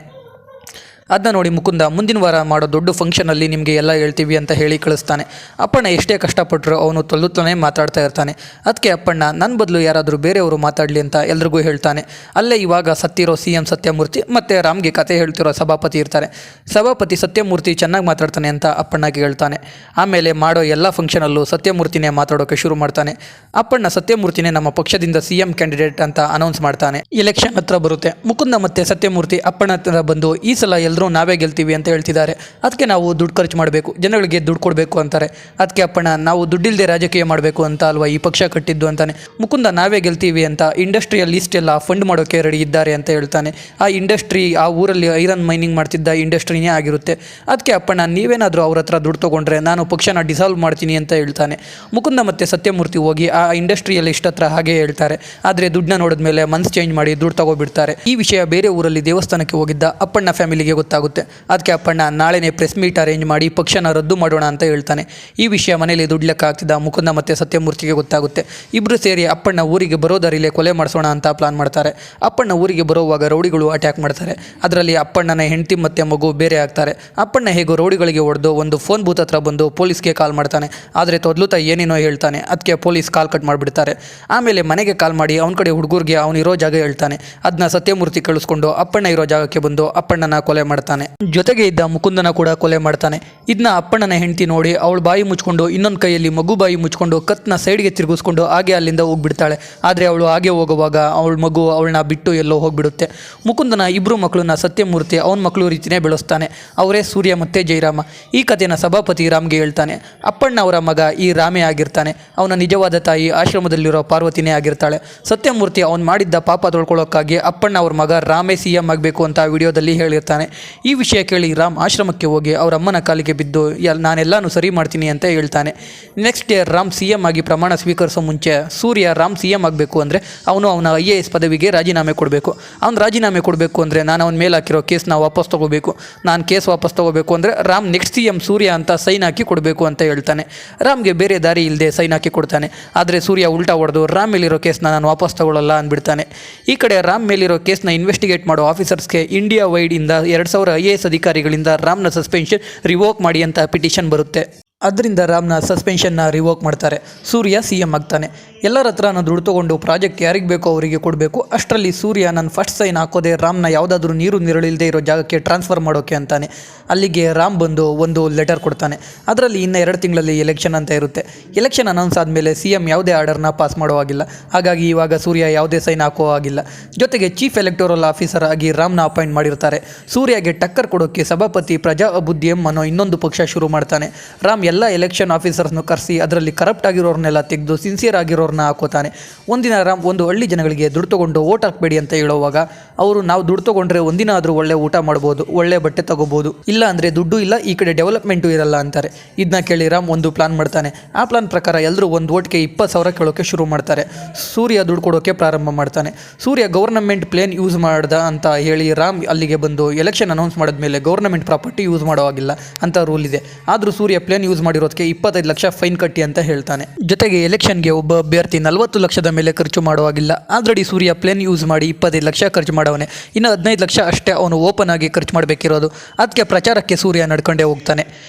[SPEAKER 1] ಅದನ್ನ ನೋಡಿ ಮುಕುಂದ ಮುಂದಿನ ವಾರ ಮಾಡೋ ದೊಡ್ಡ ಫಂಕ್ಷನಲ್ಲಿ ನಿಮಗೆ ಎಲ್ಲ ಹೇಳ್ತೀವಿ ಅಂತ ಹೇಳಿ ಕಳಿಸ್ತಾನೆ. ಅಪ್ಪಣ್ಣ ಎಷ್ಟೇ ಕಷ್ಟಪಟ್ಟರು ಅವನು ತೊಲ್ಲುತ್ತಾನೆ ಮಾತಾಡ್ತಾ ಇರ್ತಾನೆ. ಅದಕ್ಕೆ ಅಪ್ಪಣ್ಣ ನನ್ನ ಬದಲು ಯಾರಾದರೂ ಬೇರೆಯವರು ಮಾತಾಡಲಿ ಅಂತ ಎಲ್ರಿಗೂ ಹೇಳ್ತಾನೆ. ಅಲ್ಲೇ ಇವಾಗ ಸತ್ತಿರೋ CM ಸತ್ಯಮೂರ್ತಿ ಮತ್ತು ರಾಮ್ಗೆ ಕತೆ ಹೇಳ್ತಿರೋ ಸಭಾಪತಿ ಇರ್ತಾರೆ. ಸಭಾಪತಿ ಸತ್ಯಮೂರ್ತಿ ಚೆನ್ನಾಗಿ ಮಾತಾಡ್ತಾನೆ ಅಂತ ಅಪ್ಪಣ್ಣಗೆ ಹೇಳ್ತಾನೆ. ಆಮೇಲೆ ಮಾಡೋ ಎಲ್ಲ ಫಂಕ್ಷನಲ್ಲೂ ಸತ್ಯಮೂರ್ತಿನೇ ಮಾತಾಡೋಕ್ಕೆ ಶುರು ಮಾಡ್ತಾನೆ. ಅಪ್ಪಣ್ಣ ಸತ್ಯಮೂರ್ತಿನೇ ನಮ್ಮ ಪಕ್ಷದಿಂದ CM ಕ್ಯಾಂಡಿಡೇಟ್ ಅಂತ ಅನೌನ್ಸ್ ಮಾಡ್ತಾನೆ. ಎಲೆಕ್ಷನ್ ಹತ್ರ ಬರುತ್ತೆ. ಮುಕುಂದ ಮತ್ತು ಸತ್ಯಮೂರ್ತಿ ಅಪ್ಪಣ್ಣ ಹತ್ರ ಬಂದು ಈ ಸಲ ಎಲ್ಲರೂ ನಾವೇ ಗೆಲ್ತೀವಿ ಅಂತ ಹೇಳ್ತಿದ್ದಾರೆ. ಅದಕ್ಕೆ ನಾವು ದುಡ್ಡು ಖರ್ಚು ಮಾಡಬೇಕು, ಜನಗಳಿಗೆ ದುಡ್ಡು ಕೊಡಬೇಕು ಅಂತಾರೆ. ಅದಕ್ಕೆ ಅಪ್ಪಣ್ಣ ನಾವು ದುಡ್ಡಿಲ್ಲದೆ ರಾಜಕೀಯ ಮಾಡಬೇಕು ಅಂತ ಅಲ್ವಾ ಈ ಪಕ್ಷ ಕಟ್ಟಿದ್ದು ಅಂತಾನೆ. ಮುಕುಂದ ನಾವೇ ಗೆಲ್ತೀವಿ ಅಂತ ಇಂಡಸ್ಟ್ರಿಯಲ್ ಇಷ್ಟೆಲ್ಲ ಫಂಡ್ ಮಾಡೋಕ್ಕೆ ರೆಡಿ ಇದ್ದಾರೆ ಅಂತ ಹೇಳ್ತಾನೆ. ಆ ಇಂಡಸ್ಟ್ರಿ ಆ ಊರಲ್ಲಿ ಐರನ್ ಮೈನಿಂಗ್ ಮಾಡ್ತಿದ್ದ ಇಂಡಸ್ಟ್ರಿನೇ ಆಗಿರುತ್ತೆ. ಅದಕ್ಕೆ ಅಪ್ಪಣ್ಣ ನೀವೇನಾದರೂ ಅವ್ರ ಹತ್ರ ದುಡ್ಡು ತೊಗೊಂಡ್ರೆ ನಾನು ಪಕ್ಷನ ಡಿಸಾಲ್ವ್ ಮಾಡ್ತೀನಿ ಅಂತ ಹೇಳ್ತಾನೆ. ಮುಕುಂದ ಮತ್ತು ಸತ್ಯಮೂರ್ತಿ ಹೋಗಿ ಆ ಇಂಡಸ್ಟ್ರಿಯಲ್ ಇಷ್ಟ ಹತ್ರ ಹಾಗೆ ಹೇಳ್ತಾರೆ. ಆದರೆ ದುಡ್ಡನ್ನ ನೋಡಿದ್ಮೇಲೆ ಮನ್ಸು ಚೇಂಜ್ ಮಾಡಿ ದುಡ್ಡು ತಗೋಬಿಡ್ತಾರೆ. ಈ ವಿಷಯ ಬೇರೆ ಊರಲ್ಲಿ ದೇವಸ್ಥಾನಕ್ಕೆ ಹೋಗಿದ್ದ ಅಪ್ಪಣ್ಣ ಫ್ಯಾಮಿಲಿಗೆ ಗೊತ್ತಾಗುತ್ತೆ. ಅದಕ್ಕೆ ಅಪ್ಪಣ್ಣ ನಾಳೆನೇ ಪ್ರೆಸ್ ಮೀಟ್ ಅರೇಂಜ್ ಮಾಡಿ ಪಕ್ಷನ ರದ್ದು ಮಾಡೋಣ ಅಂತ ಹೇಳ್ತಾನೆ. ಈ ವಿಷಯ ಮನೇಲಿ ದುಡ್ಡು ಲೆಕ್ಕ ಆಗ್ತಿದ್ದ ಮುಕುಂದ ಮತ್ತು ಸತ್ಯಮೂರ್ತಿಗೆ ಗೊತ್ತಾಗುತ್ತೆ. ಇಬ್ಬರು ಸೇರಿ ಅಪ್ಪಣ್ಣ ಊರಿಗೆ ಬರೋ ದಾರಿಲೇ ಕೊಲೆ ಮಾಡಿಸೋಣ ಅಂತ ಪ್ಲಾನ್ ಮಾಡ್ತಾರೆ. ಅಪ್ಪಣ್ಣ ಊರಿಗೆ ಬರುವಾಗ ರೌಡಿಗಳು ಅಟ್ಯಾಕ್ ಮಾಡ್ತಾರೆ. ಅದರಲ್ಲಿ ಅಪ್ಪಣ್ಣನ ಹೆಂಡತಿ ಮತ್ತು ಮಗು ಬೇರೆ ಆಗ್ತಾರೆ. ಅಪ್ಪಣ್ಣ ಹೇಗೋ ರೌಡಿಗಳಿಗೆ ಹೊಡೆದು ಒಂದು ಫೋನ್ ಬೂತ್ ಹತ್ರ ಬಂದು ಪೊಲೀಸ್ಗೆ ಕಾಲ್ ಮಾಡ್ತಾನೆ. ಆದರೆ ತೊದ್ಲುತ್ತಾ ಏನೇನೋ ಹೇಳ್ತಾನೆ. ಅದಕ್ಕೆ ಪೊಲೀಸ್ ಕಾಲ್ ಕಟ್ ಮಾಡಿಬಿಡ್ತಾರೆ. ಆಮೇಲೆ ಮನೆಗೆ ಕಾಲ್ ಮಾಡಿ ಅವನ ಕಡೆ ಹುಡುಗರಿಗೆ ಅವನಿರೋ ಜಾಗ ಹೇಳ್ತಾನೆ. ಅದನ್ನ ಸತ್ಯಮೂರ್ತಿ ಕಳಿಸ್ಕೊಂಡು ಅಪ್ಪಣ್ಣ ಇರೋ ಜಾಗಕ್ಕೆ ಬಂದು ಅಪ್ಪಣ್ಣನ ಕೊಲೆ ಮಾಡ್ತಾನೆ. ಜೊತೆಗೆ ಇದ್ದ ಮುಕುಂದನ ಕೂಡ ಕೊಲೆ ಮಾಡ್ತಾನೆ. ಇದನ್ನ ಅಪ್ಪಣ್ಣನ ಹೆಂಡತಿ ನೋಡಿ ಅವಳು ಬಾಯಿ ಮುಚ್ಕೊಂಡು ಇನ್ನೊಂದು ಕೈಯಲ್ಲಿ ಮಗು ಬಾಯಿ ಮುಚ್ಕೊಂಡು ಕತ್ನ ಸೈಡ್ಗೆ ತಿರುಗಿಸ್ಕೊಂಡು ಹಾಗೆ ಅಲ್ಲಿಂದ ಹೋಗ್ಬಿಡ್ತಾಳೆ. ಆದರೆ ಅವಳು ಹಾಗೆ ಹೋಗುವಾಗ ಅವಳ ಮಗು ಅವಳನ್ನ ಬಿಟ್ಟು ಎಲ್ಲೋ ಹೋಗ್ಬಿಡುತ್ತೆ. ಮುಕುಂದನ ಇಬ್ಬರು ಮಕ್ಕಳನ್ನ ಸತ್ಯಮೂರ್ತಿ ಅವನ ಮಕ್ಕಳು ರೀತಿಯೇ ಬೆಳೆಸ್ತಾನೆ. ಅವರೇ ಸೂರ್ಯ ಮತ್ತು ಜಯರಾಮ. ಈ ಕಥೆನ ಸಭಾಪತಿ ರಾಮ್ಗೆ ಹೇಳ್ತಾನೆ. ಅಪ್ಪಣ್ಣ ಅವರ ಮಗ ಈ ರಾಮೇ ಆಗಿರ್ತಾನೆ. ಅವನ ನಿಜವಾದ ತಾಯಿ ಆಶ್ರಮದಲ್ಲಿರೋ ಪಾರ್ವತಿನೇ ಆಗಿರ್ತಾಳೆ. ಸತ್ಯಮೂರ್ತಿ ಅವನು ಮಾಡಿದ್ದ ಪಾಪ ತೊಳ್ಕೊಳ್ಳೋಕ್ಕಾಗಿ ಅಪ್ಪಣ್ಣ ಅವ್ರ ಮಗ ರಾಮೇ CM ಆಗಬೇಕು ಅಂತ ವಿಡಿಯೋದಲ್ಲಿ ಹೇಳಿರ್ತಾನೆ. ಈ ವಿಷಯ ಕೇಳಿ ರಾಮ್ ಆಶ್ರಮಕ್ಕೆ ಹೋಗಿ ಅವರ ಅಮ್ಮನ ಕಾಲಿಗೆ ಬಿದ್ದು ನಾನೆಲ್ಲಾನು ಸರಿ ಮಾಡ್ತೀನಿ ಅಂತ ಹೇಳ್ತಾನೆ. ನೆಕ್ಸ್ಟ್ ಡೇ ರಾಮ್ CM ಆಗಿ ಪ್ರಮಾಣ ಸ್ವೀಕರಿಸೋ ಮುಂಚೆ ಸೂರ್ಯ ರಾಮ್ CM ಆಗಬೇಕು ಅಂದರೆ ಅವನು ಅವನ IAS ಪದವಿಗೆ ರಾಜೀನಾಮೆ ಕೊಡಬೇಕು. ಅವ್ನು ರಾಜೀನಾಮೆ ಕೊಡಬೇಕು ಅಂದರೆ ನಾನು ಅವನ ಮೇಲೆ ಹಾಕಿರೋ ಕೇಸ್ನ ವಾಪಸ್ ತೊಗೋಬೇಕು. ನಾನು ಕೇಸ್ ವಾಪಸ್ ತೊಗೋಬೇಕು ಅಂದರೆ ರಾಮ್ ನೆಕ್ಸ್ಟ್ CM ಸೂರ್ಯ ಅಂತ ಸೈನ್ ಹಾಕಿ ಕೊಡಬೇಕು ಅಂತ ಹೇಳ್ತಾನೆ. ರಾಮ್ಗೆ ಬೇರೆ ದಾರಿ ಇಲ್ಲದೆ ಸೈನ್ ಹಾಕಿ ಕೊಡ್ತಾನೆ. ಆದರೆ ಸೂರ್ಯ ಉಲ್ಟಾ ಹೊಡೆದು ರಾಮ್ ಮೇಲಿರೋ ಕೇಸ್ನ ನಾನು ವಾಪಸ್ ತಗೊಳ್ಳಲ್ಲ ಅಂದ್ಬಿಡ್ತಾನೆ. ಈ ಕಡೆ ರಾಮ್ ಮೇಲಿರೋ ಕೇಸ್ನ ಇನ್ವೆಸ್ಟಿಗೇಟ್ ಮಾಡೋ ಆಫೀಸರ್ಸ್ಗೆ ಇಂಡಿಯಾ ವೈಡ್ ಇಂದ 2000 IAS ಅಧಿಕಾರಿಗಳಿಂದ ರಾಮ್ನ ಸಸ್ಪೆನ್ಷನ್ ರಿವೋಕ್ ಮಾಡಿ ಅಂತ ಪಿಟಿಷನ್ ಬರುತ್ತೆ. ಅದರಿಂದ ರಾಮ್ನ ಸಸ್ಪೆನ್ಷನ್ನ ರಿವೋಕ್ ಮಾಡ್ತಾರೆ. ಸೂರ್ಯ CM ಆಗ್ತಾನೆ. ಎಲ್ಲರ ಹತ್ರನೂ ದುಡ್ಡು ತೊಗೊಂಡು ಪ್ರಾಜೆಕ್ಟ್ ಯಾರಿಗೆ ಬೇಕೋ ಅವರಿಗೆ ಕೊಡಬೇಕು. ಅಷ್ಟರಲ್ಲಿ ಸೂರ್ಯ ನನ್ನ ಫಸ್ಟ್ ಸೈನ್ ಹಾಕೋದೆ ರಾಮ್ನ ಯಾವುದಾದ್ರೂ ನೀರು ನಿರಳಿಲ್ಲದೆ ಇರೋ ಜಾಗಕ್ಕೆ ಟ್ರಾನ್ಸ್ಫರ್ ಮಾಡೋಕ್ಕೆ ಅಂತಾನೆ. ಅಲ್ಲಿಗೆ ರಾಮ್ ಬಂದು ಒಂದು ಲೆಟರ್ ಕೊಡ್ತಾನೆ. ಅದರಲ್ಲಿ ಇನ್ನು 2 ತಿಂಗಳಲ್ಲಿ ಎಲೆಕ್ಷನ್ ಅಂತ ಇರುತ್ತೆ. ಎಲೆಕ್ಷನ್ ಅನೌನ್ಸ್ ಆದಮೇಲೆ CM ಯಾವುದೇ ಆರ್ಡರ್ನ ಪಾಸ್ ಮಾಡೋ ಆಗಿಲ್ಲ. ಹಾಗಾಗಿ ಇವಾಗ ಸೂರ್ಯ ಯಾವುದೇ ಸೈನ್ ಹಾಕೋ ಆಗಿಲ್ಲ. ಜೊತೆಗೆ ಚೀಫ್ ಎಲೆಕ್ಟೋರಲ್ ಆಫೀಸರ್ ಆಗಿ ರಾಮ್ನ ಅಪಾಯಿಂಟ್ ಮಾಡಿರ್ತಾರೆ. ಸೂರ್ಯಗೆ ಟಕ್ಕರ್ ಕೊಡೋಕ್ಕೆ ಸಭಾಪತಿ ಪ್ರಜಾ ಅಬುದ್ದಿಯಂ ಅನ್ನೋ ಇನ್ನೊಂದು ಪಕ್ಷ ಶುರು ಮಾಡ್ತಾನೆ. ರಾಮ್ ಎಲ್ಲ ಎಲೆಕ್ಷನ್ ಆಫೀಸರ್ಸ್ನು ಕರೆಸಿ ಅದರಲ್ಲಿ ಕರಪ್ಟ್ ಆಗಿರೋರ್ನೆಲ್ಲ ತೆಗೆದು ಸಿನ್ಸಿಯರ್ ಆಗಿರೋರನ್ನ ಹಾಕೋತಾನೆ. ಒಂದಿನ ರಾಮ್ ಒಂದು ಹಳ್ಳಿ ಜನಗಳಿಗೆ ದುಡ್ಡು ತೊಗೊಂಡು ಓಟ್ ಹಾಕಬೇಡಿ ಅಂತ ಹೇಳುವಾಗ ಅವರು ನಾವು ದುಡ್ಡು ತೊಗೊಂಡ್ರೆ ಒಂದಿನ ಆದರೂ ಒಳ್ಳೆ ಊಟ ಮಾಡ್ಬೋದು, ಒಳ್ಳೆ ಬಟ್ಟೆ ತಗೋಬೋದು, ಇಲ್ಲ ಅಂದರೆ ದುಡ್ಡು ಇಲ್ಲ, ಈ ಕಡೆ ಡೆವಲಪ್ಮೆಂಟು ಇರಲ್ಲ ಅಂತಾರೆ. ಇದನ್ನ ಕೇಳಿ ರಾಮ್ ಒಂದು ಪ್ಲಾನ್ ಮಾಡ್ತಾನೆ. ಆ ಪ್ಲಾನ್ ಪ್ರಕಾರ ಎಲ್ಲರೂ ಒಂದು ಓಟ್ಗೆ 20,000 ಕೇಳೋಕ್ಕೆ ಶುರು ಮಾಡ್ತಾರೆ. ಸೂರ್ಯ ದುಡ್ಡು ಕೊಡೋಕ್ಕೆ ಪ್ರಾರಂಭ ಮಾಡ್ತಾನೆ. ಸೂರ್ಯ ಗೌರ್ನಮೆಂಟ್ ಪ್ಲೇನ್ ಯೂಸ್ ಮಾಡ್ದ ಅಂತ ಹೇಳಿ ರಾಮ್ ಅಲ್ಲಿಗೆ ಬಂದು ಎಲೆಕ್ಷನ್ ಅನೌನ್ಸ್ ಮಾಡಿದ್ಮೇಲೆ ಗೌರ್ನಮೆಂಟ್ ಪ್ರಾಪರ್ಟಿ ಯೂಸ್ ಮಾಡೋ ಆಗಿಲ್ಲ ಅಂತ ರೂಲ್ ಇದೆ. ಆದರೂ ಸೂರ್ಯ ಪ್ಲೇನ್ ಯೂಸ್ ಮಾಡಿರೋದಕ್ಕೆ 25 ಲಕ್ಷ ಫೈನ್ ಕಟ್ಟಿ ಅಂತ ಹೇಳ್ತಾನೆ. ಜೊತೆಗೆ ಎಲೆಕ್ಷನ್ಗೆ ಒಬ್ಬ ಅಭ್ಯರ್ಥಿ 40 ಲಕ್ಷದ ಮೇಲೆ ಖರ್ಚು ಮಾಡುವಾಗಿಲ್ಲ. ಆಲ್ರೆಡಿ ಸೂರ್ಯ ಪ್ಲೇನ್ ಯೂಸ್ ಮಾಡಿ 25 ಲಕ್ಷ ಖರ್ಚು ಮಾಡವನೆ. ಇನ್ನು 15 ಲಕ್ಷ ಅಷ್ಟೇ ಅವನು ಓಪನ್ ಆಗಿ ಖರ್ಚು ಮಾಡಬೇಕಿರೋದು. ಅದಕ್ಕೆ ಪ್ರಚಾರಕ್ಕೆ ಸೂರ್ಯ ನಡ್ಕೊಂಡೇ ಹೋಗ್ತಾನೆ.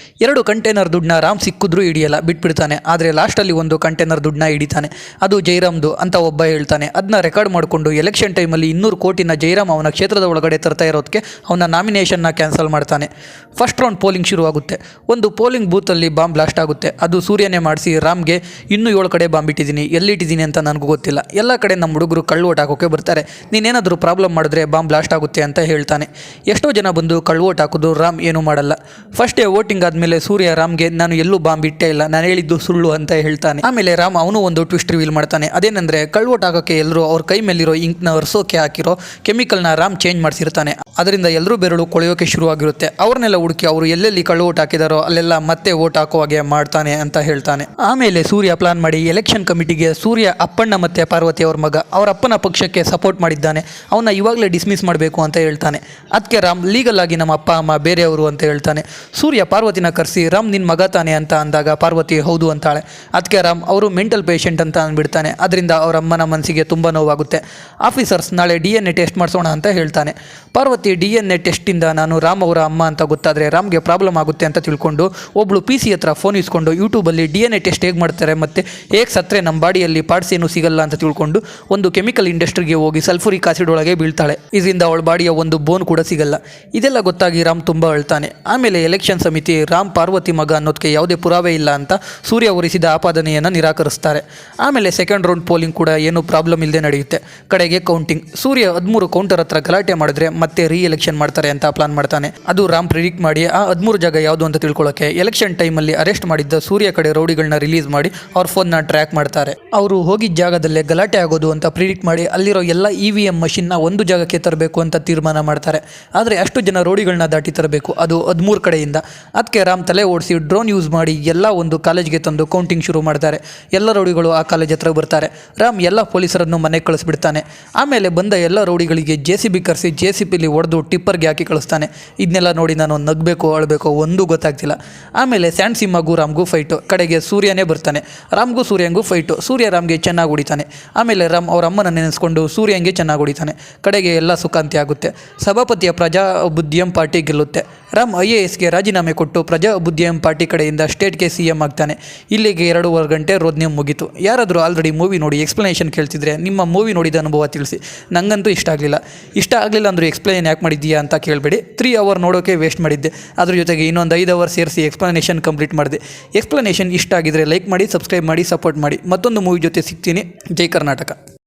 [SPEAKER 1] 2 ಕಂಟೈನರ್ ದುಡ್ಡನ್ನ ರಾಮ್ ಸಿಕ್ಕಿದ್ರೂ ಹಿಡಿಯಲ್ಲ, ಬಿಟ್ಬಿಡ್ತಾನೆ. ಆದರೆ ಲಾಸ್ಟಲ್ಲಿ ಒಂದು ಕಂಟೈನರ್ ದುಡ್ಡನ್ನ ಹಿಡಿತಾನೆ. ಅದು ಜೈರಾಮ್ದು ಅಂತ ಒಬ್ಬ ಹೇಳ್ತಾನೆ. ಅದನ್ನ ರೆಕಾರ್ಡ್ ಮಾಡಿಕೊಂಡು ಎಲೆಕ್ಷನ್ ಟೈಮಲ್ಲಿ 200 ಕೋಟಿನ ಜೈರಾಮ್ ಅವನ ಕ್ಷೇತ್ರದ ಒಳಗಡೆ ತರ್ತಾ ಇರೋದಕ್ಕೆ ಅವನ ನಾಮಿನೇಷನ್ನ ಕ್ಯಾನ್ಸಲ್ ಮಾಡ್ತಾನೆ. ಫಸ್ಟ್ ರೌಂಡ್ ಪೋಲಿಂಗ್ ಶುರು ಆಗುತ್ತೆ. ಒಂದು ಪೋಲಿಂಗ್ ಬೂತಲ್ಲಿ ಬಾಂಬ್ ಬ್ಲಾಸ್ಟ್ ಆಗುತ್ತೆ. ಅದು ಸೂರ್ಯನೇ ಮಾಡಿಸಿ ರಾಮ್ಗೆ ಇನ್ನೂ 7 ಕಡೆ ಬಾಂಬ್ ಇಟ್ಟಿದ್ದೀನಿ, ಎಲ್ಲಿಟ್ಟಿದ್ದೀನಿ ಅಂತ ನನಗೂ ಗೊತ್ತಿಲ್ಲ, ಎಲ್ಲ ಕಡೆ ನಮ್ಮ ಹುಡುಗರು ಕಳ್ಳು ಓಟ್ ಹಾಕೋಕೆ ಬರ್ತಾರೆ, ನೀನೇನಾದರೂ ಪ್ರಾಬ್ಲಮ್ ಮಾಡಿದ್ರೆ ಬಾಂಬ್ ಬ್ಲಾಸ್ಟ್ ಆಗುತ್ತೆ ಅಂತ ಹೇಳ್ತಾನೆ. ಎಷ್ಟೋ ಜನ ಬಂದು ಕಳ್ಳು ಓಟ್ ಹಾಕೋದು, ರಾಮ್ ಏನೂ ಮಾಡಲ್ಲ. ಫಸ್ಟ್ ಡೇ ವೋಟಿಂಗ್ ಆದಮೇಲೆ ಸೂರ್ಯ ರಾಮ್ಗೆ ನಾನು ಎಲ್ಲೂ ಬಾಂಬ್ ಇಟ್ಟೇ ಇಲ್ಲ, ನಾನು ಹೇಳಿದ್ದು ಸುಳ್ಳು ಅಂತ ಹೇಳ್ತಾನೆ. ಆಮೇಲೆ ರಾಮ್ ಅವನು ಒಂದು ಟ್ವಿಸ್ಟ್ ರಿವೀಲ್ ಮಾಡ್ತಾನೆ. ಅದೇನೆಂದರೆ ಕಳ್ಳು ಓಟ್ ಹಾಕೋಕ್ಕೆ ಎಲ್ಲರೂ ಅವ್ರ ಕೈ ಮೇಲಿರೋ ಇಂಕ್ನ ಒರೆಸೋಕೆ ಹಾಕಿರೋ ಕೆಮಿಕಲ್ನ ರಾಮ್ ಚೇಂಜ್ ಮಾಡಿಸಿರ್ತಾನೆ. ಅದರಿಂದ ಎಲ್ಲರೂ ಬೆರಳು ಕೊಳೆಯೋಕೆ ಶುರುವಾಗಿರುತ್ತೆ. ಅವ್ರನ್ನೆಲ್ಲ ಹುಡುಕಿ ಅವರು ಎಲ್ಲೆಲ್ಲಿ ಕಳ್ಳು ಓಟ್ ಹಾಕಿದಾರೋ ಅಲ್ಲೆಲ್ಲ ಮತ್ತೆ ಓಟ್ ಹಾಕೋ ಹಾಗೆ ಮಾಡ್ತಾನೆ ಅಂತ ಹೇಳ್ತಾನೆ. ಆಮೇಲೆ ಸೂರ್ಯ ಪ್ಲಾನ್ ಮಾಡಿ ಎಲೆಕ್ಷನ್ ಕಮಿಟಿಗೆ ಸೂರ್ಯ ಅಪ್ಪಣ್ಣ ಮತ್ತು ಪಾರ್ವತಿ ಅವ್ರ ಮಗ ಅವ್ರ ಅಪ್ಪನ ಪಕ್ಷಕ್ಕೆ ಸಪೋರ್ಟ್ ಮಾಡಿದ್ದಾನೆ, ಅವನ್ನ ಇವಾಗಲೇ ಡಿಸ್ಮಿಸ್ ಮಾಡಬೇಕು ಅಂತ ಹೇಳ್ತಾನೆ. ಅದಕ್ಕೆ ರಾಮ್ ಲೀಗಲ್ ಆಗಿ ನಮ್ಮ ಅಪ್ಪ ಅಮ್ಮ ಬೇರೆಯವರು ಅಂತ ಹೇಳ್ತಾನೆ. ಸೂರ್ಯ ಪಾರ್ವತಿನ ಕರೆಸಿ ರಾಮ್ ನಿನ್ನ ಮಗ ತಾನೆ ಅಂತ ಅಂದಾಗ ಪಾರ್ವತಿ ಹೌದು ಅಂತಾಳೆ. ಅದಕ್ಕೆ ರಾಮ್ ಅವರು ಮೆಂಟಲ್ ಪೇಷಂಟ್ ಅಂತ ಅಂದ್ಬಿಡ್ತಾನೆ. ಅದರಿಂದ ಅವರ ಅಮ್ಮನ ಮನಸ್ಸಿಗೆ ತುಂಬ ನೋವಾಗುತ್ತೆ. ಆಫೀಸರ್ಸ್ ನಾಳೆ DNA ಟೆಸ್ಟ್ ಮಾಡಿಸೋಣ ಅಂತ ಹೇಳ್ತಾನೆ. ಪಾರ್ವತಿ DNA ಟೆಸ್ಟಿಂದ ನಾನು ರಾಮ್ ಅವರ ಅಮ್ಮ ಅಂತ ಗೊತ್ತಾದರೆ ರಾಮ್ಗೆ ಪ್ರಾಬ್ಲಮ್ ಆಗುತ್ತೆ ಅಂತ ತಿಳ್ಕೊಂಡು ಒಬ್ಳು PC ಹತ್ರ ಫೋನ್ ಇಸ್ಕೊಂಡು ಯೂಟ್ಯೂಬಲ್ಲಿ DNA ಟೆಸ್ಟ್ ಹೇಗೆ ಮಾಡ್ತಾರೆ ಮತ್ತು ಹೇಗೆ ಸತ್ತರೆ ನಮ್ಮ ಬಾಡಿಯಲ್ಲಿ ಪಾರ್ಟ್ಸ್ ಏನೂ ಸಿಗಲ್ಲ ಅಂತ ತಿಳ್ಕೊಂಡು ಒಂದು ಕೆಮಿಕಲ್ ಇಂಡಸ್ಟ್ರಿಗೆ ಹೋಗಿ ಸಲ್ಫುರಿಕ್ ಆಸಿಡ್ ಒಳಗೆ ಬೀಳ್ತಾಳೆ. ಇದರಿಂದ ಅವಳ ಬಾಡಿಯ ಒಂದು ಬೋನ್ ಕೂಡ ಸಿಗಲ್ಲ. ಇದೆಲ್ಲ ಗೊತ್ತಾಗಿ ರಾಮ್ ತುಂಬ ಅಳ್ತಾನೆ. ಆಮೇಲೆ ಎಲೆಕ್ಷನ್ ಸಮಿತಿ ರಾಮ್ ಪಾರ್ವತಿ ಮಗ ಅನ್ನೋದಕ್ಕೆ ಯಾವುದೇ ಪುರಾವೆ ಇಲ್ಲ ಅಂತ ಸೂರ್ಯ ಹೊರಿಸಿದ ಆಪಾದನೆಯನ್ನು ನಿರಾಕರಿಸ್ತಾರೆ. ಆಮೇಲೆ ಸೆಕೆಂಡ್ ರೌಂಡ್ ಪೋಲಿಂಗ್ ಕೂಡ ಏನೂ ಪ್ರಾಬ್ಲಮ್ ಇಲ್ಲದೆ ನಡೆಯುತ್ತೆ. ಕಡೆಗೆ ಕೌಂಟಿಂಗ್. ಸೂರ್ಯ 13 ಕೌಂಟರ್ ಹತ್ರ ಗಲಾಟೆ ಮಾಡಿದ್ರೆ ಮತ್ತೆ ಎಲೆಕ್ಷನ್ ಮಾಡ್ತಾರೆ ಅಂತ ಪ್ಲಾನ್ ಮಾಡ್ತಾನೆ. ಅದು ರಾಮ್ ಪ್ರಿಡಿಕ್ಟ್ ಮಾಡಿ ಆ 13 ಜಾಗ ಯಾವುದು ಅಂತ ತಿಳ್ಕೊಳ್ಳೋಕೆ ಎಲೆಕ್ಷನ್ ಟೈಮಲ್ಲಿ ಅರೆಸ್ಟ್ ಮಾಡಿದ್ದ ಸೂರ್ಯ ಕಡೆ ರೌಡಿಗಳನ್ನ ರಿಲೀಸ್ ಮಾಡಿ ಅವ್ರ ಫೋನ್ನ ಟ್ರ್ಯಾಕ್ ಮಾಡ್ತಾರೆ. ಅವರು ಹೋಗಿದ್ದ ಜಾಗದಲ್ಲೇ ಗಲಾಟೆ ಆಗೋದು ಅಂತ ಪ್ರಿಡಿಕ್ಟ್ ಮಾಡಿ ಅಲ್ಲಿರೋ ಎಲ್ಲ EVM ಮಷಿನ್ನ ಒಂದು ಜಾಗಕ್ಕೆ ತರಬೇಕು ಅಂತ ತೀರ್ಮಾನ ಮಾಡ್ತಾರೆ. ಆದರೆ ಅಷ್ಟು ಜನ ರೋಡಿಗಳನ್ನ ದಾಟಿ ತರಬೇಕು, ಅದು 13 ಕಡೆಯಿಂದ. ಅದಕ್ಕೆ ರಾಮ್ ತಲೆ ಓಡಿಸಿ ಡ್ರೋನ್ ಯೂಸ್ ಮಾಡಿ ಎಲ್ಲ ಒಂದು ಕಾಲೇಜ್ಗೆ ತಂದು ಕೌಂಟಿಂಗ್ ಶುರು ಮಾಡ್ತಾರೆ. ಎಲ್ಲ ರೌಡಿಗಳು ಆ ಕಾಲೇಜ್ ಹತ್ರ ಬರ್ತಾರೆ. ರಾಮ್ ಎಲ್ಲ ಪೊಲೀಸರನ್ನು ಮನೆಗೆ ಕಳಿಸ್ಬಿಡ್ತಾನೆ. ಆಮೇಲೆ ಬಂದ ಎಲ್ಲ ರೌಡಿಗಳಿಗೆ JCB ಕರೆಸಿ JCBಲಿ ಹೊಡೆದು ಟಿಪ್ಪರ್ಗೆ ಹಾಕಿ ಕಳಿಸ್ತಾನೆ. ಇದನ್ನೆಲ್ಲ ನೋಡಿ ನಾನು ನಗಬೇಕು ಅಳಬೇಕು ಒಂದೂ ಗೊತ್ತಾಗ್ತಿಲ್ಲ. ಆಮೇಲೆ ಸ್ಯಾಂಡ್ ಸಿಂಹಗೂ ರಾಮ್ಗೂ ಫೈಟು. ಕಡೆಗೆ ಸೂರ್ಯನೇ ಬರ್ತಾನೆ. ರಾಮ್ಗೂ ಸೂರ್ಯಂಗೂ ಫೈಟು. ಸೂರ್ಯ ರಾಮ್ಗೆ ಚೆನ್ನಾಗಿ ಹೊಡಿತಾನೆ. ಆಮೇಲೆ ರಾಮ್ ಅವ್ರ ಅಮ್ಮನ ನೆನೆಸ್ಕೊಂಡು ಸೂರ್ಯಂಗೆ ಚೆನ್ನಾಗಿ ಹೊಡಿತಾನೆ. ಕಡೆಗೆ ಎಲ್ಲ ಸುಖಾಂತಿ ಆಗುತ್ತೆ. ಸಭಾಪತಿಯ ಪ್ರಜಾಬುದ್ಧಿಯಂ ಪಾರ್ಟಿ ಗೆಲ್ಲುತ್ತೆ. ರಾಮ್ IASಗೆ ರಾಜೀನಾಮೆ ಕೊಟ್ಟು ಪ್ರಜಾಬುದ್ಧಿಯಂ ಪಾರ್ಟಿ ಕಡೆಯಿಂದ ಸ್ಟೇಟ್ಗೆ CM ಆಗ್ತಾನೆ. ಇಲ್ಲಿಗೆ 2.5 ಗಂಟೆ ರೋದನೆ ಮುಗೀತು. ಯಾರಾದರೂ ಆಲ್ರೆಡಿ ಮೂವಿ ನೋಡಿ ಎಕ್ಸ್ಪ್ಲನೇಷನ್ ಕೇಳ್ತಿದ್ರೆ ನಿಮ್ಮ ಮೂವಿ ನೋಡಿದ ಅನುಭವ ತಿಳಿಸಿ. ನನಗಂತೂ ಇಷ್ಟ ಆಗಲಿಲ್ಲ ಅಂದರೂ ಎಕ್ಸ್ಪ್ಲೇನ್ ಯಾಕೆ ಮಾಡಿದ್ದೀಯಾ ಅಂತ ಕೇಳಬೇಡಿ. 3 ಅವರ್ ನೋಡೋಕೆ ವೇಸ್ಟ್ ಮಾಡಿದ್ದೆ. ಅದ್ರ ಜೊತೆಗೆ ಇನ್ನೊಂದು 5 ಅವರ್ ಸೇರಿಸಿ ಎಕ್ಸ್ಪ್ಲನೇಷನ್ ಕಂಪ್ಲೀಟ್ ಮಾಡಿದೆ. ಎಕ್ಸ್ಪ್ಲನೇಷನ್ ಇಷ್ಟ ಆಗಿದ್ರೆ ಲೈಕ್ ಮಾಡಿ, ಸಬ್ಸ್ಕ್ರೈಬ್ ಮಾಡಿ, ಸಪೋರ್ಟ್ ಮಾಡಿ. ಮತ್ತೊಂದು ಮೂವಿ ಜೊತೆ ಸಿಗ್ತೀನಿ. ಜೈ ಕರ್ನಾಟಕ.